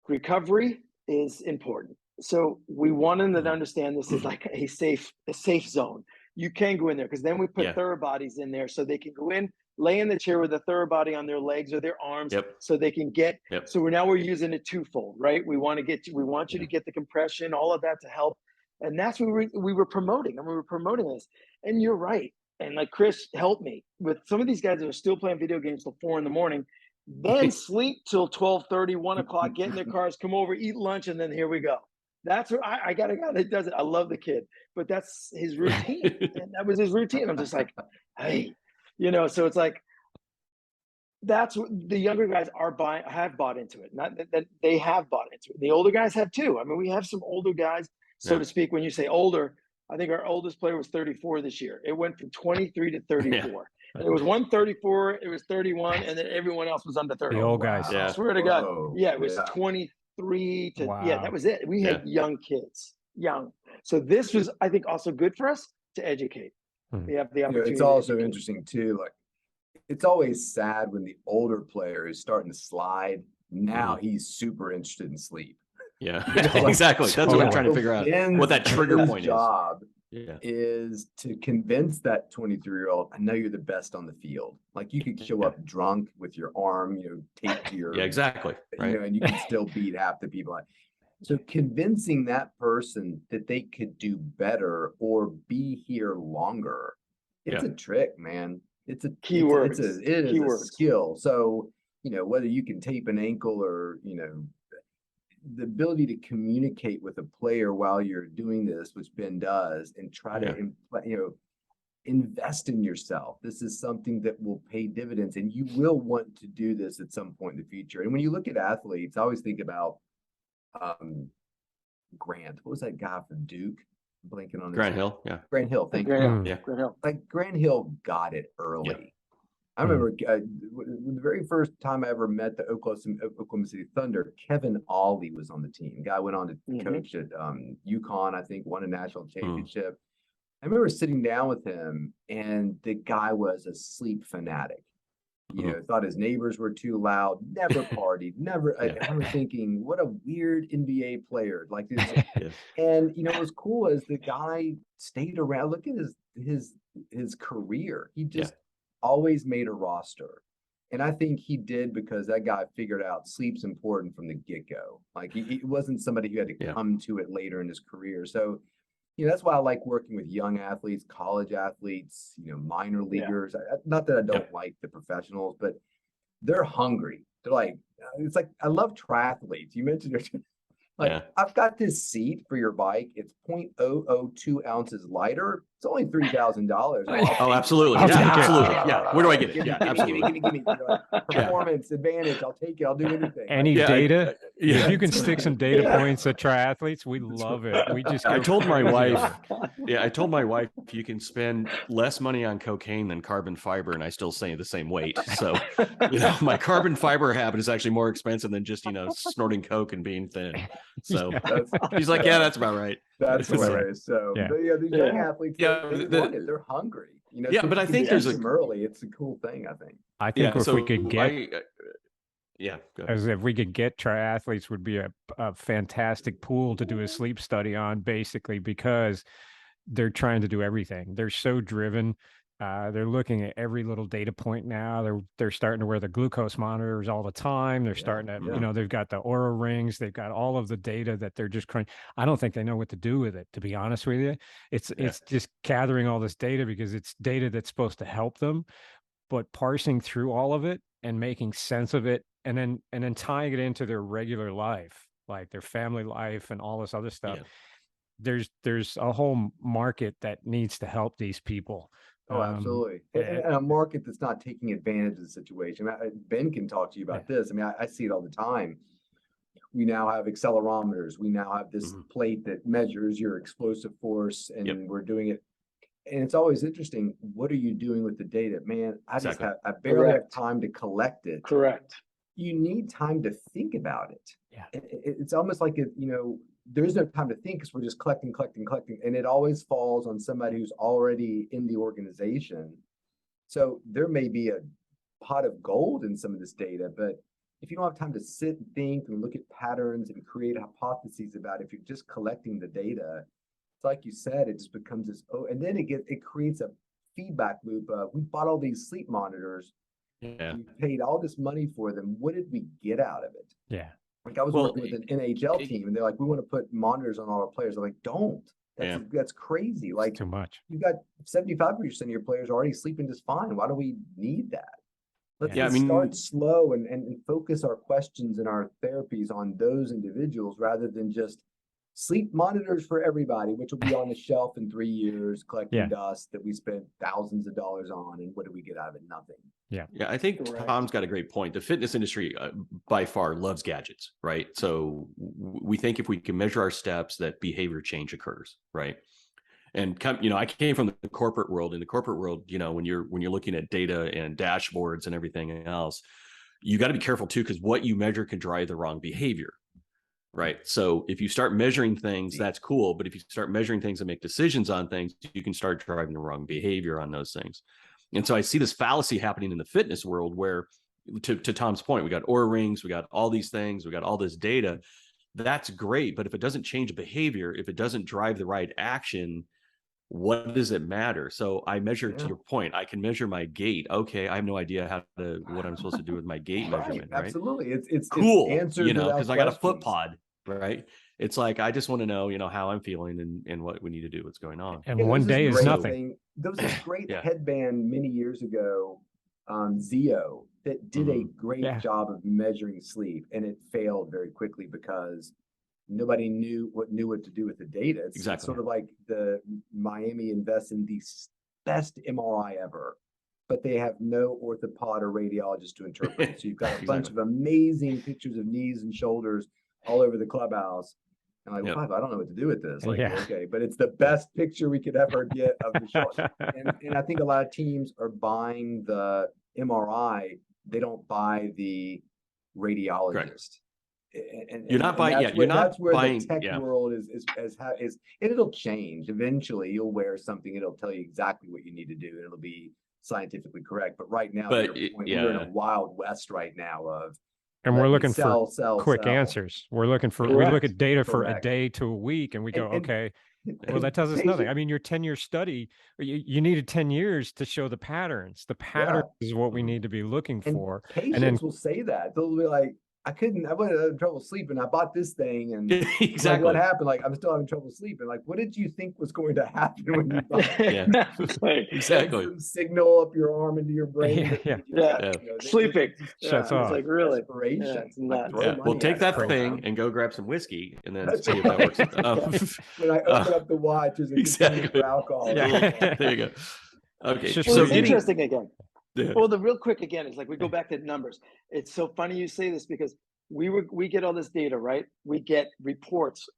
Speaker 4: recovery is important. So we want them to understand this is like a safe zone. You can go in there because then we put third bodies in there so they can go in, lay in the chair with a third body on their legs or their arms so they can get. So we're using it twofold, right? We want you to get the compression, all of that to help. And that's what we were promoting. And we were promoting this. And you're right. And like Chris helped me with some of these guys that are still playing video games till 4 a.m, then sleep till 12:30, 1 o'clock, get in their cars, come over, eat lunch, and then here we go. That's what I got a guy that does it. I love the kid, but that's his routine. And that was his routine. I'm just like, hey, so it's like, that's what the younger guys have bought into it. Not that they have bought into it. The older guys have too. I mean, we have some older guys, so to speak. When you say older, I think our oldest player was 34 this year. It went from 23 to 34. And it was 134, it was 31, and then everyone else was under 30.
Speaker 2: The old guys.
Speaker 4: I swear to God. Yeah, it was 23 to that was it. We had young kids. So this was, I think, also good for us to educate. We have the opportunity.
Speaker 5: It's also interesting too, like it's always sad when the older player is starting to slide. Now he's super interested in sleep.
Speaker 3: Yeah, exactly. That's what I'm trying to figure out. What that trigger point
Speaker 5: is to convince that 23-year-old, I know you're the best on the field. Like you could show up drunk with your arm, taped to your
Speaker 3: exactly. Right.
Speaker 5: And you can still beat half the people. So convincing that person that they could do better or be here longer, it's a trick, man. It's a keyword. It is a skill. So, whether you can tape an ankle or, the ability to communicate with a player while you're doing this, which Ben does, and try to, invest in yourself. This is something that will pay dividends, and you will want to do this at some point in the future. And when you look at athletes, I always think about Grant. What was that guy from Duke? I'm blanking on
Speaker 3: Grant Hill. Yeah.
Speaker 5: Grant Hill. Thank you.
Speaker 4: Grant Hill.
Speaker 5: Like Grant Hill got it early. Yeah. I remember the very first time I ever met the Oklahoma City Thunder, Kevin Ollie was on the team. The guy went on to coach at UConn, I think, won a national championship. I remember sitting down with him, and the guy was a sleep fanatic. Thought his neighbors were too loud, never partied, never. I remember thinking, what a weird NBA player. Like this. And what was cool is the guy stayed around. Look at his career. He just always made a roster. And I think he did because that guy figured out sleep's important from the get-go. Like he wasn't somebody who had to come to it later in his career. So, that's why I like working with young athletes, college athletes, minor leaguers. Not that I don't like the professionals, but they're hungry. They're like, it's like, I love triathletes. You mentioned Like,
Speaker 3: Yeah.
Speaker 5: I've got this seat for your bike. It's 0.002 ounces lighter. It's only $3,000.
Speaker 3: Oh, absolutely.
Speaker 2: I'll
Speaker 3: Yeah,
Speaker 2: take it.
Speaker 3: absolutely. Yeah. Where do I get it?
Speaker 5: Give me,
Speaker 3: Yeah,
Speaker 5: give me,
Speaker 3: absolutely.
Speaker 5: give me, give me, give me. You're like,
Speaker 3: Yeah.
Speaker 5: performance advantage. I'll take it. I'll do anything.
Speaker 2: Any
Speaker 3: Yeah,
Speaker 2: data,
Speaker 3: yeah.
Speaker 2: if you can stick some data
Speaker 5: Yeah.
Speaker 2: points at triathletes, we love it. We just
Speaker 3: I
Speaker 2: go
Speaker 3: told my
Speaker 2: crazy
Speaker 3: wife,
Speaker 2: over it.
Speaker 3: yeah, I told my wife you can spend less money on cocaine than carbon fiber, and I still say the same weight. So, my carbon fiber habit is actually more expensive than just, snorting coke and being thin. So she's like, yeah, that's about right.
Speaker 5: That's
Speaker 2: That's right.
Speaker 5: hilarious. So,
Speaker 2: Yeah.
Speaker 5: but yeah, these young athletes,
Speaker 3: Yeah,
Speaker 5: they want it. They're hungry.
Speaker 3: Yeah,
Speaker 5: so
Speaker 3: but
Speaker 5: if
Speaker 3: I
Speaker 5: you can
Speaker 3: think there's
Speaker 5: teach them early. It's a cool thing, I think.
Speaker 2: I think
Speaker 3: Yeah,
Speaker 2: if
Speaker 3: so
Speaker 2: we could get,
Speaker 3: yeah, go ahead.
Speaker 2: as if we could get triathletes would be a fantastic pool to do a sleep study on, basically, because they're trying to do everything. They're so driven. They're looking at every little data point now. They're starting to wear the glucose monitors all the time. They're starting to, they've got the Aura rings. They've got all of the data that they're just crunching. I don't think they know what to do with it, to be honest with you. It's just gathering all this data because it's data that's supposed to help them, but parsing through all of it and making sense of it, and then tying it into their regular life, like their family life and all this other stuff.
Speaker 3: Yeah.
Speaker 2: There's a whole market that needs to help these people.
Speaker 5: Oh, absolutely. And a market that's not taking advantage of the situation. Ben can talk to you about this. I mean, I see it all the time. We now have accelerometers. We now have this plate that measures your explosive force, and we're doing it. And it's always interesting. What are you doing with the data? Man, I barely have time to collect it.
Speaker 4: Correct.
Speaker 5: You need time to think about it.
Speaker 2: Yeah.
Speaker 5: It's almost like there's no time to think because we're just collecting, and it always falls on somebody who's already in the organization. So there may be a pot of gold in some of this data, but if you don't have time to sit and think and look at patterns and create hypotheses about it, if you're just collecting the data, it's like you said, it just becomes this. Oh, and then it creates a feedback loop. We bought all these sleep monitors.
Speaker 3: Yeah.
Speaker 5: We paid all this money for them. What did we get out of it?
Speaker 2: Yeah.
Speaker 5: Like I was working with an NHL team, and they're like, "We want to put monitors on all our players." I'm like, "Don't! That's crazy! Like,
Speaker 2: it's too much.
Speaker 5: You got 75% of your players already sleeping just fine. Why do we need that? Let's start slow and focus our questions and our therapies on those individuals rather than just sleep monitors for everybody, which will be on the shelf in 3 years, collecting dust that we spent thousands of dollars on. And what do we get out of it? Nothing.
Speaker 3: Yeah, I think Tom's got a great point. The fitness industry by far loves gadgets, right? So we think if we can measure our steps, that behavior change occurs, right? And I came from the corporate world. In the corporate world, when you're looking at data and dashboards and everything else, you got to be careful too, because what you measure can drive the wrong behavior. Right. So if you start measuring things, that's cool. But if you start measuring things and make decisions on things, you can start driving the wrong behavior on those things. And so I see this fallacy happening in the fitness world where, to Tom's point, we got Oura rings, we got all these things, we got all this data. That's great. But if it doesn't change behavior, if it doesn't drive the right action, what does it matter? So I measure, to your point, I can measure my gait. Okay, I have no idea what I'm supposed to do with my gait measurement, right?
Speaker 5: Absolutely. It's
Speaker 3: cool,
Speaker 5: it's
Speaker 3: because I got a foot pod, right? It's like, I just want to know, how I'm feeling and what we need to do, what's going on.
Speaker 2: And one day is nothing.
Speaker 5: There was this great headband many years ago, Zio, that did a great job of measuring sleep, and it failed very quickly because nobody knew what to do with the data. It's sort of like the Miami invests in the best MRI ever, but they have no orthopod or radiologist to interpret it. So you've got a bunch of amazing pictures of knees and shoulders all over the clubhouse. And I'm like, I don't know what to do with this. Like, okay, but it's the best picture we could ever get of the shoulder. And I think a lot of teams are buying the MRI. They don't buy the radiologist.
Speaker 3: Correct.
Speaker 5: And
Speaker 3: you're not buying.
Speaker 5: That's where the tech world is, and it'll change eventually. You'll wear something; it'll tell you exactly what you need to do, and it'll be scientifically correct. But right now, we're in a wild west right now
Speaker 2: and we're looking for quick answers. We're looking for we look at data for a day to a week, and we go, okay, well, that tells us nothing. I mean, your 10-year study, you needed 10 years to show the patterns. The pattern is what we need to be looking for.
Speaker 5: Patients will say that. They'll be like, I wasn't having trouble sleeping. I bought this thing and
Speaker 3: Exactly.
Speaker 5: like, what happened? Like, I'm still having trouble sleeping. Like, what did you think was going to happen when you bought it?
Speaker 3: Yeah. Exactly.
Speaker 5: Some signal up your arm into your brain.
Speaker 2: Yeah.
Speaker 4: Sleeping.
Speaker 2: Shuts
Speaker 4: It's
Speaker 2: off.
Speaker 4: like really.
Speaker 5: Inspiration.
Speaker 4: Yeah, it's nuts.
Speaker 5: throw
Speaker 3: Yeah.
Speaker 5: money
Speaker 3: Well, take
Speaker 5: at
Speaker 3: that
Speaker 5: it.
Speaker 3: thing and go grab some whiskey and then
Speaker 5: That's
Speaker 3: see if that works.
Speaker 5: When I open up the watch, there's a container
Speaker 3: Exactly.
Speaker 5: for alcohol.
Speaker 2: Yeah.
Speaker 3: There you go. Okay.
Speaker 2: It's just
Speaker 4: Well,
Speaker 3: So
Speaker 4: it's
Speaker 2: reading.
Speaker 4: interesting again.
Speaker 3: Yeah.
Speaker 4: Well, the real quick again is like we go back to numbers. It's so funny you say this because we get all this data, right? We get reports,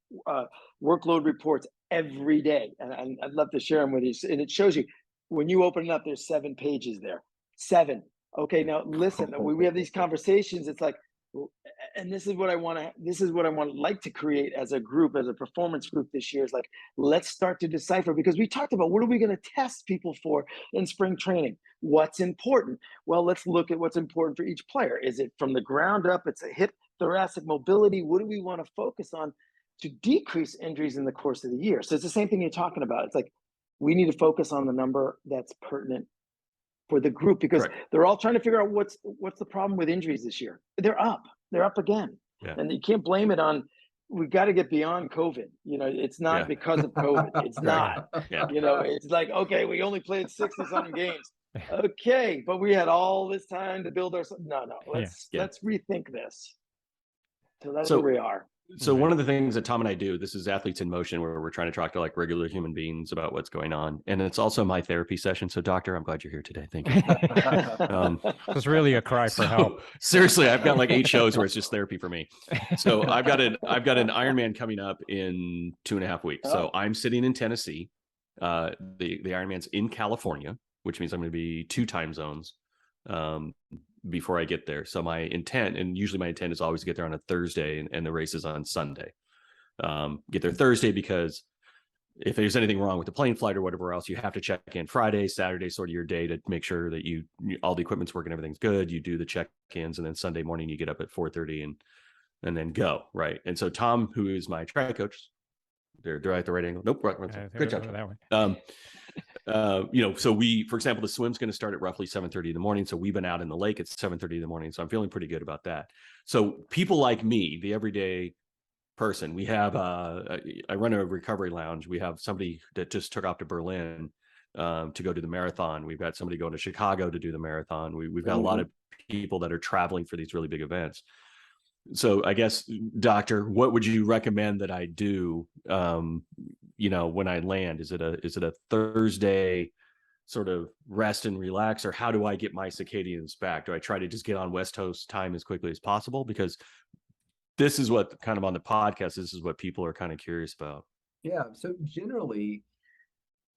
Speaker 4: workload reports every day, and I'd love to share them with you. And it shows you when you open it up, there's 7 pages there. 7. Okay, now listen. We have these conversations. It's like, and this is what I want to. This is what I want like to create as a group, as a performance group this year. Is like, let's start to decipher because we talked about what are we going to test people for in spring training. What's important? Well, let's look at what's important for each player. Is it from the ground up? It's a hip thoracic mobility. What do we want to focus on to decrease injuries in the course of the year? So it's the same thing you're talking about. It's like we need to focus on the number that's pertinent for the group because
Speaker 3: Correct.
Speaker 4: they're all trying to figure out what's the problem with injuries this year. They're up again.
Speaker 3: Yeah.
Speaker 4: And you can't blame it on, we got to get beyond COVID. It's not because of COVID. It's not,
Speaker 3: Yeah.
Speaker 4: it's like, okay, we only played 60 something games. Okay. But we had all this time to build our, no, let's rethink this. So that's where we are.
Speaker 3: So one of the things that Tom and I do, this is Athletes in Motion, where we're trying to talk to like regular human beings about what's going on. And it's also my therapy session. So doctor, I'm glad you're here today. Thank you.
Speaker 2: It's really a cry for help.
Speaker 3: Seriously, I've got like 8 shows where it's just therapy for me. So I've got an Ironman coming up in 2.5 weeks. So I'm sitting in Tennessee. The Ironman's in California, which means I'm going to be 2 time zones before I get there. So my intent, and usually my intent is always to get there on a Thursday and the race is on Sunday. Get there Thursday because if there's anything wrong with the plane flight or whatever else, you have to check in Friday, Saturday, sort of your day to make sure that all the equipment's working, everything's good. You do the check-ins, and then Sunday morning you get up at 4:30 and then go, right? And so Tom, who is my track coach, they're at the right angle. Nope, right. Good job.
Speaker 2: That way.
Speaker 3: So we, for example, the swim's going to start at roughly 7:30 in the morning. So we've been out in the lake at 7:30 in the morning. So I'm feeling pretty good about that. So people like me, the everyday person, we have, I run a recovery lounge. We have somebody that just took off to Berlin to go do the marathon. We've got somebody going to Chicago to do the marathon. We've got a lot of people that are traveling for these really big events. So I guess, doctor, what would you recommend that I do, when I land? Is it a Thursday sort of rest and relax, or how do I get my circadians back? Do I try to just get on West Coast time as quickly as possible? Because this is what kind of on the podcast, this is what people are kind of curious about.
Speaker 5: Yeah. So generally,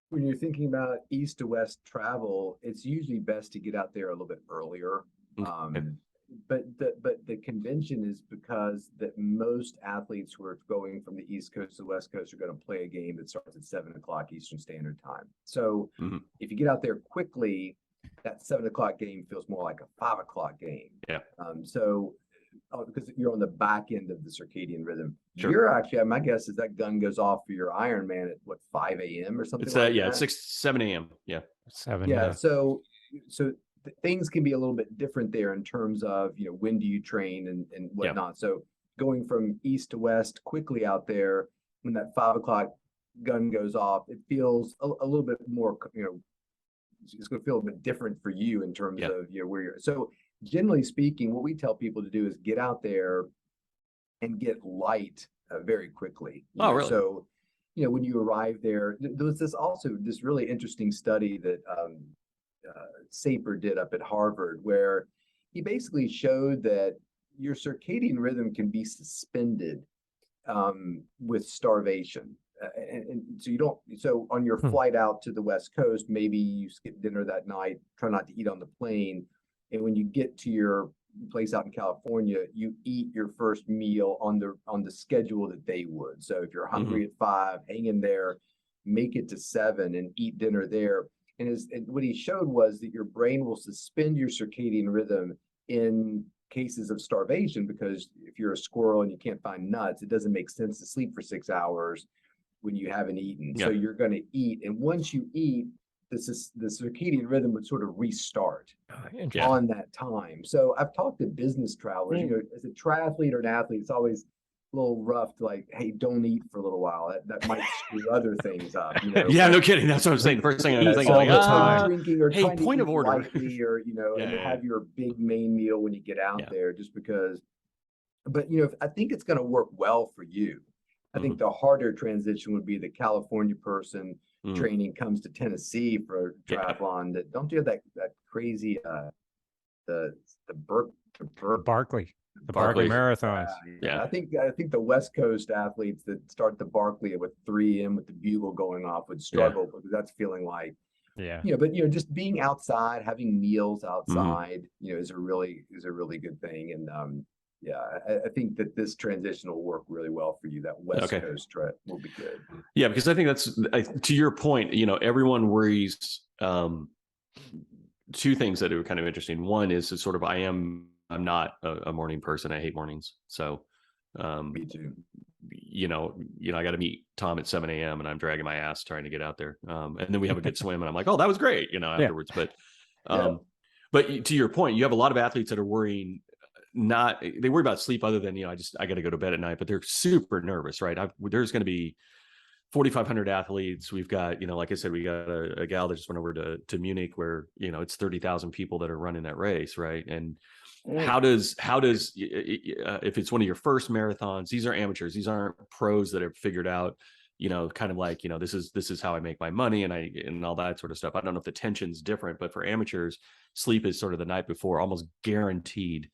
Speaker 5: when you're thinking about east to west travel, it's usually best to get out there a little bit earlier. But the convention is because that most athletes who are going from the East Coast to the West Coast are going to play a game that starts at 7:00 Eastern Standard Time. So if you get out there quickly, that 7:00 game feels more like a 5:00 game.
Speaker 3: Yeah.
Speaker 5: Because you're on the back end of the circadian rhythm.
Speaker 3: Sure.
Speaker 5: You're actually, my guess is that gun goes off for your Ironman at what, 5 a.m. or something?
Speaker 3: It's
Speaker 5: like
Speaker 3: that.
Speaker 5: That?
Speaker 3: It's 7 a.m. Yeah.
Speaker 2: 7.
Speaker 5: Yeah. So things can be a little bit different there in terms of, when do you train and whatnot. Yeah. So going from east to west quickly out there, when that 5:00 gun goes off, it feels a little bit more, it's going to feel a bit different for you in terms of, where you're. So generally speaking, what we tell people to do is get out there and get light very quickly.
Speaker 3: Oh, really?
Speaker 5: So, when you arrive there, there was this really interesting study that Saper did up at Harvard, where he basically showed that your circadian rhythm can be suspended with starvation. And so on your flight out to the West Coast, maybe you skip dinner that night, try not to eat on the plane. And when you get to your place out in California, you eat your first meal on the schedule that they would. So if you're hungry at 5, hang in there, make it to 7 and eat dinner there. And what he showed was that your brain will suspend your circadian rhythm in cases of starvation, because if you're a squirrel and you can't find nuts, it doesn't make sense to sleep for 6 hours when you haven't eaten. Yeah. So you're going to eat. And once you eat, the circadian rhythm would sort of restart
Speaker 2: Interesting.
Speaker 5: on that time. So I've talked to business travelers, you know, as a triathlete or an athlete, it's always a little rough to like, hey, don't eat for a little while. That might screw other things up, you know.
Speaker 3: Yeah,
Speaker 5: but,
Speaker 3: no kidding. That's what I'm saying. The first thing I'm thinking,
Speaker 2: all
Speaker 3: like,
Speaker 2: the time.
Speaker 5: drinking or
Speaker 3: hey,
Speaker 5: trying
Speaker 3: point
Speaker 5: to
Speaker 3: of
Speaker 5: eat
Speaker 3: order.
Speaker 5: lightly, or you know, and have your big main meal when you get out
Speaker 3: Yeah.
Speaker 5: there, just because. But you know, I think it's going to work well for you. I think the harder transition would be the California person training comes to Tennessee for triathlon that don't do that crazy the
Speaker 2: Barkley marathons.
Speaker 3: Yeah.
Speaker 5: I think the West Coast athletes that start the Barkley with 3 a.m. with the bugle going off would struggle because that's feeling like,
Speaker 2: Yeah.
Speaker 5: you know, but you know, just being outside, having meals outside, you know, is a really good thing. And yeah, I think that this transition will work really well for you. That West Coast trip will be good.
Speaker 3: Yeah, because I think that's to your point. You know, everyone worries. Two things that are kind of interesting. One is sort of I'm not a morning person. I hate mornings. So,
Speaker 5: Me too.
Speaker 3: You know, I got to meet Tom at 7 a.m. and I'm dragging my ass trying to get out there. And then we have a good swim, and I'm like, oh, that was great. You know, afterwards. But, but to your point, you have a lot of athletes that are worrying. They worry about sleep other than, you know, I got to go to bed at night, but they're super nervous, right? There's going to be 4,500 athletes. We've got, you know, like I said, we got a gal that just went over to Munich where, you know, it's 30,000 people that are running that race. Right. And how does if it's one of your first marathons, these are amateurs, these aren't pros that have figured out, you know, kind of like, you know, this is how I make my money and all that sort of stuff. I don't know if the tension's different, but for amateurs, sleep is sort of the night before, almost guaranteed.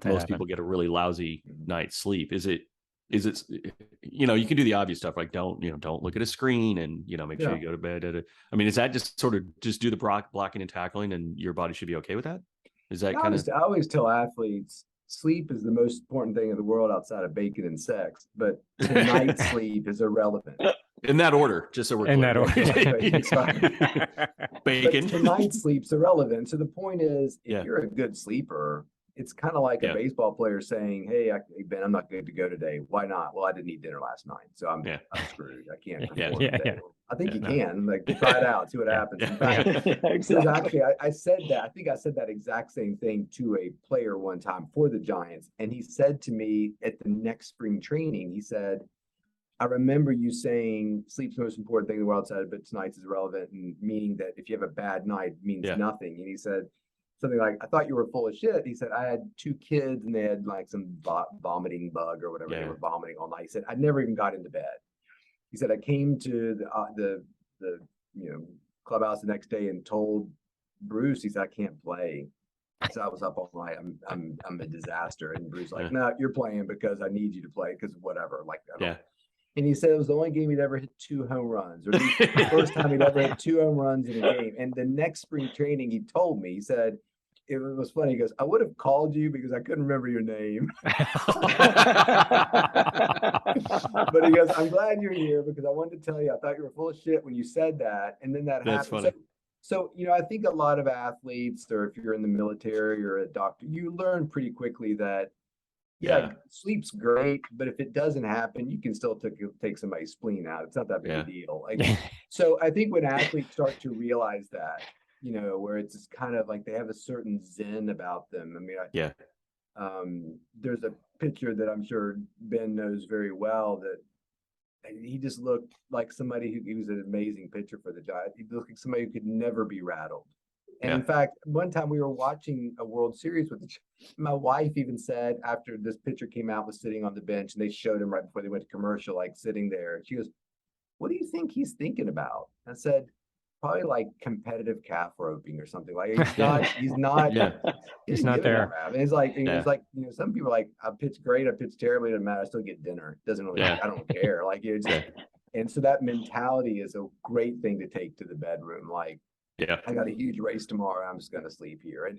Speaker 3: Most people get a really lousy night's sleep. Is it, you know, you can do the obvious stuff like don't look at a screen and, you know, make sure you go to bed I mean, is that just sort of just do the blocking and tackling and your body should be okay with that? Is that kind of?
Speaker 5: I always tell athletes sleep is the most important thing in the world outside of bacon and sex, but tonight sleep is irrelevant.
Speaker 3: In that order, just so we're
Speaker 2: in
Speaker 3: clear.
Speaker 2: that order.
Speaker 3: Bacon.
Speaker 5: But tonight sleep's irrelevant. So the point is, if you're a good sleeper, it's kind of like a baseball player saying, hey, Ben, I'm not good to go today. Why not? Well, I didn't eat dinner last night, so I'm screwed. I can't perform today. I think you can, like, try it out, see what happens. In fact, actually, I said that. I think I said that exact same thing to a player one time for the Giants, and he said to me at the next spring training, he said, I remember you saying sleep's the most important thing in the world outside, but tonight's is irrelevant, and meaning that if you have a bad night, it means nothing. And he said something like, I thought you were full of shit. He said, I had 2 kids and they had like some vomiting bug or whatever. They were vomiting all night. He said, I never even got into bed. He said, I came to the you know, clubhouse the next day and told Bruce, he said, I can't play. So I was up all night. I'm a disaster. And Bruce like, no, you're playing because I need you to play because whatever. Like, And he said it was the only game he'd ever hit 2 home runs, or the first time he'd ever hit 2 home runs in a game. And the next spring training, he told me, he said, it was funny. He goes, I would have called you because I couldn't remember your name. But he goes, I'm glad you're here because I wanted to tell you, I thought you were full of shit when you said that. And then that happened.
Speaker 3: Funny.
Speaker 5: So, you know, I think a lot of athletes, or if you're in the military or a doctor, you learn pretty quickly that, sleep's great, but if it doesn't happen, you can still take somebody's spleen out. It's not that big a deal. Like, so I think when athletes start to realize that, you know, where it's just kind of like they have a certain zen about them. I mean, there's a picture that I'm sure Ben knows very well that he just looked like somebody he was an amazing pitcher for the Giants. He looked like somebody who could never be rattled. And in fact, one time we were watching a World Series with my wife even said after this pitcher came out, was sitting on the bench, and they showed him right before they went to commercial, like sitting there. She goes, what do you think he's thinking about? I said, probably like competitive calf roping or something. Like he's not there. And it's like, you know, some people are like, I pitch great, I pitch terribly, it doesn't matter, I still get dinner. It doesn't really, I don't care. Like, it's just, and so that mentality is a great thing to take to the bedroom. Like, I got a huge race tomorrow, I'm just going to sleep here.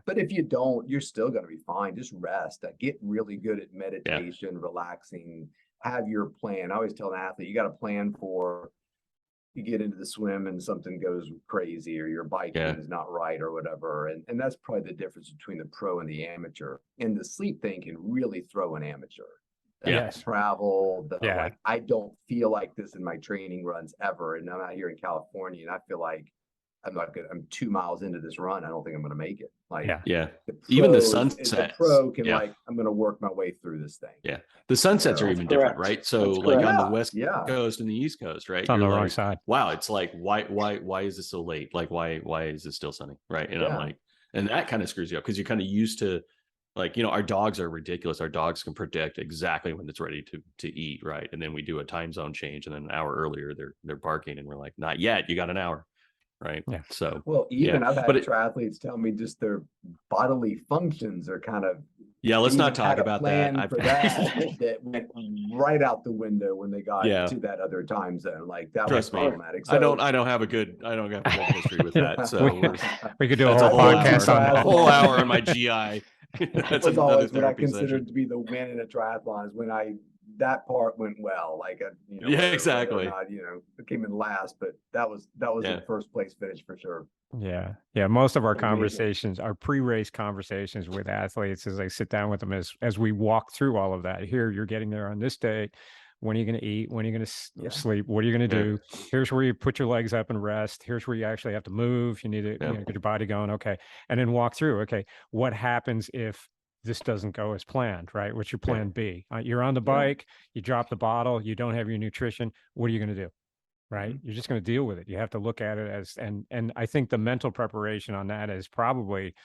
Speaker 5: But if you don't, you're still going to be fine. Just rest. Get really good at meditation, relaxing, have your plan. I always tell an athlete, you got a plan for, you get into the swim and something goes crazy, or your bike is not right or whatever. And that's probably the difference between the pro and the amateur. And the sleep thing can really throw an amateur. Travel, like, I don't feel like this in my training runs ever. And I'm out here in California and I feel like I'm 2 miles into this run. I don't think I'm going to make it. Like,
Speaker 3: yeah.
Speaker 5: the
Speaker 3: Even the
Speaker 5: pros-
Speaker 3: sunsets.
Speaker 5: the pro can
Speaker 3: Yeah.
Speaker 5: like, I'm going to work my way through this thing.
Speaker 3: Yeah. The sunsets are
Speaker 4: That's
Speaker 3: even different,
Speaker 4: correct.
Speaker 3: right? So
Speaker 4: That's
Speaker 3: like
Speaker 4: correct.
Speaker 3: on the West
Speaker 5: Yeah.
Speaker 3: Coast and the East Coast, right?
Speaker 2: It's on the
Speaker 3: You're
Speaker 2: wrong
Speaker 3: like,
Speaker 2: side.
Speaker 3: wow, it's like, why is this so late? Like, why is it still sunny? Right. And I'm
Speaker 5: Yeah.
Speaker 3: like, and that kind of screws you up because you're kind of used to, like, you know, our dogs are ridiculous. Our dogs can predict exactly when it's ready to eat, right? And then we do a time zone change, and then an hour earlier they're barking, and we're like, not yet. You got an hour, right?
Speaker 2: Yeah.
Speaker 3: So
Speaker 5: Well, even
Speaker 3: yeah.
Speaker 5: I've had
Speaker 3: But it-
Speaker 5: triathletes tell me just their bodily functions are kind of.
Speaker 3: yeah, let's
Speaker 5: even
Speaker 3: not talk
Speaker 5: had a
Speaker 3: about
Speaker 5: plan
Speaker 3: that.
Speaker 5: for that went right out the window when they got
Speaker 3: Yeah.
Speaker 5: to that other time zone. Like that
Speaker 3: Trust
Speaker 5: was
Speaker 3: me.
Speaker 5: problematic.
Speaker 3: I don't have a good history with that. So
Speaker 2: We could do a
Speaker 3: that's
Speaker 2: whole podcast on
Speaker 3: a
Speaker 2: that.
Speaker 3: whole hour on my GI.
Speaker 5: That
Speaker 3: That's
Speaker 5: was
Speaker 3: another
Speaker 5: always what I
Speaker 3: therapy
Speaker 5: considered
Speaker 3: session.
Speaker 5: to be the win in a triathlon is when that part went well. Like,
Speaker 3: Yeah,
Speaker 5: whether or
Speaker 3: exactly.
Speaker 5: not, it came in last, but that was
Speaker 3: Yeah.
Speaker 5: the first place finish for sure.
Speaker 2: Yeah. Yeah. Most of our
Speaker 5: Amazing.
Speaker 2: conversations, our pre-race conversations with athletes, as I sit down with them as we walk through all of that. Here, you're getting there on this date. When are you going to eat? When are you going to sleep? What are you going to
Speaker 3: Yeah.
Speaker 2: do? Here's where you put your legs up and rest. Here's where you actually have to move. You need to
Speaker 3: Yeah.
Speaker 2: get your body going. Okay. And then walk through. Okay. What happens if this doesn't go as planned, right? What's your plan B? You're on the bike, you drop the bottle, you don't have your nutrition. What are you going to do? Right. You're just going to deal with it. You have to look at it as, and I think the mental preparation on that is probably,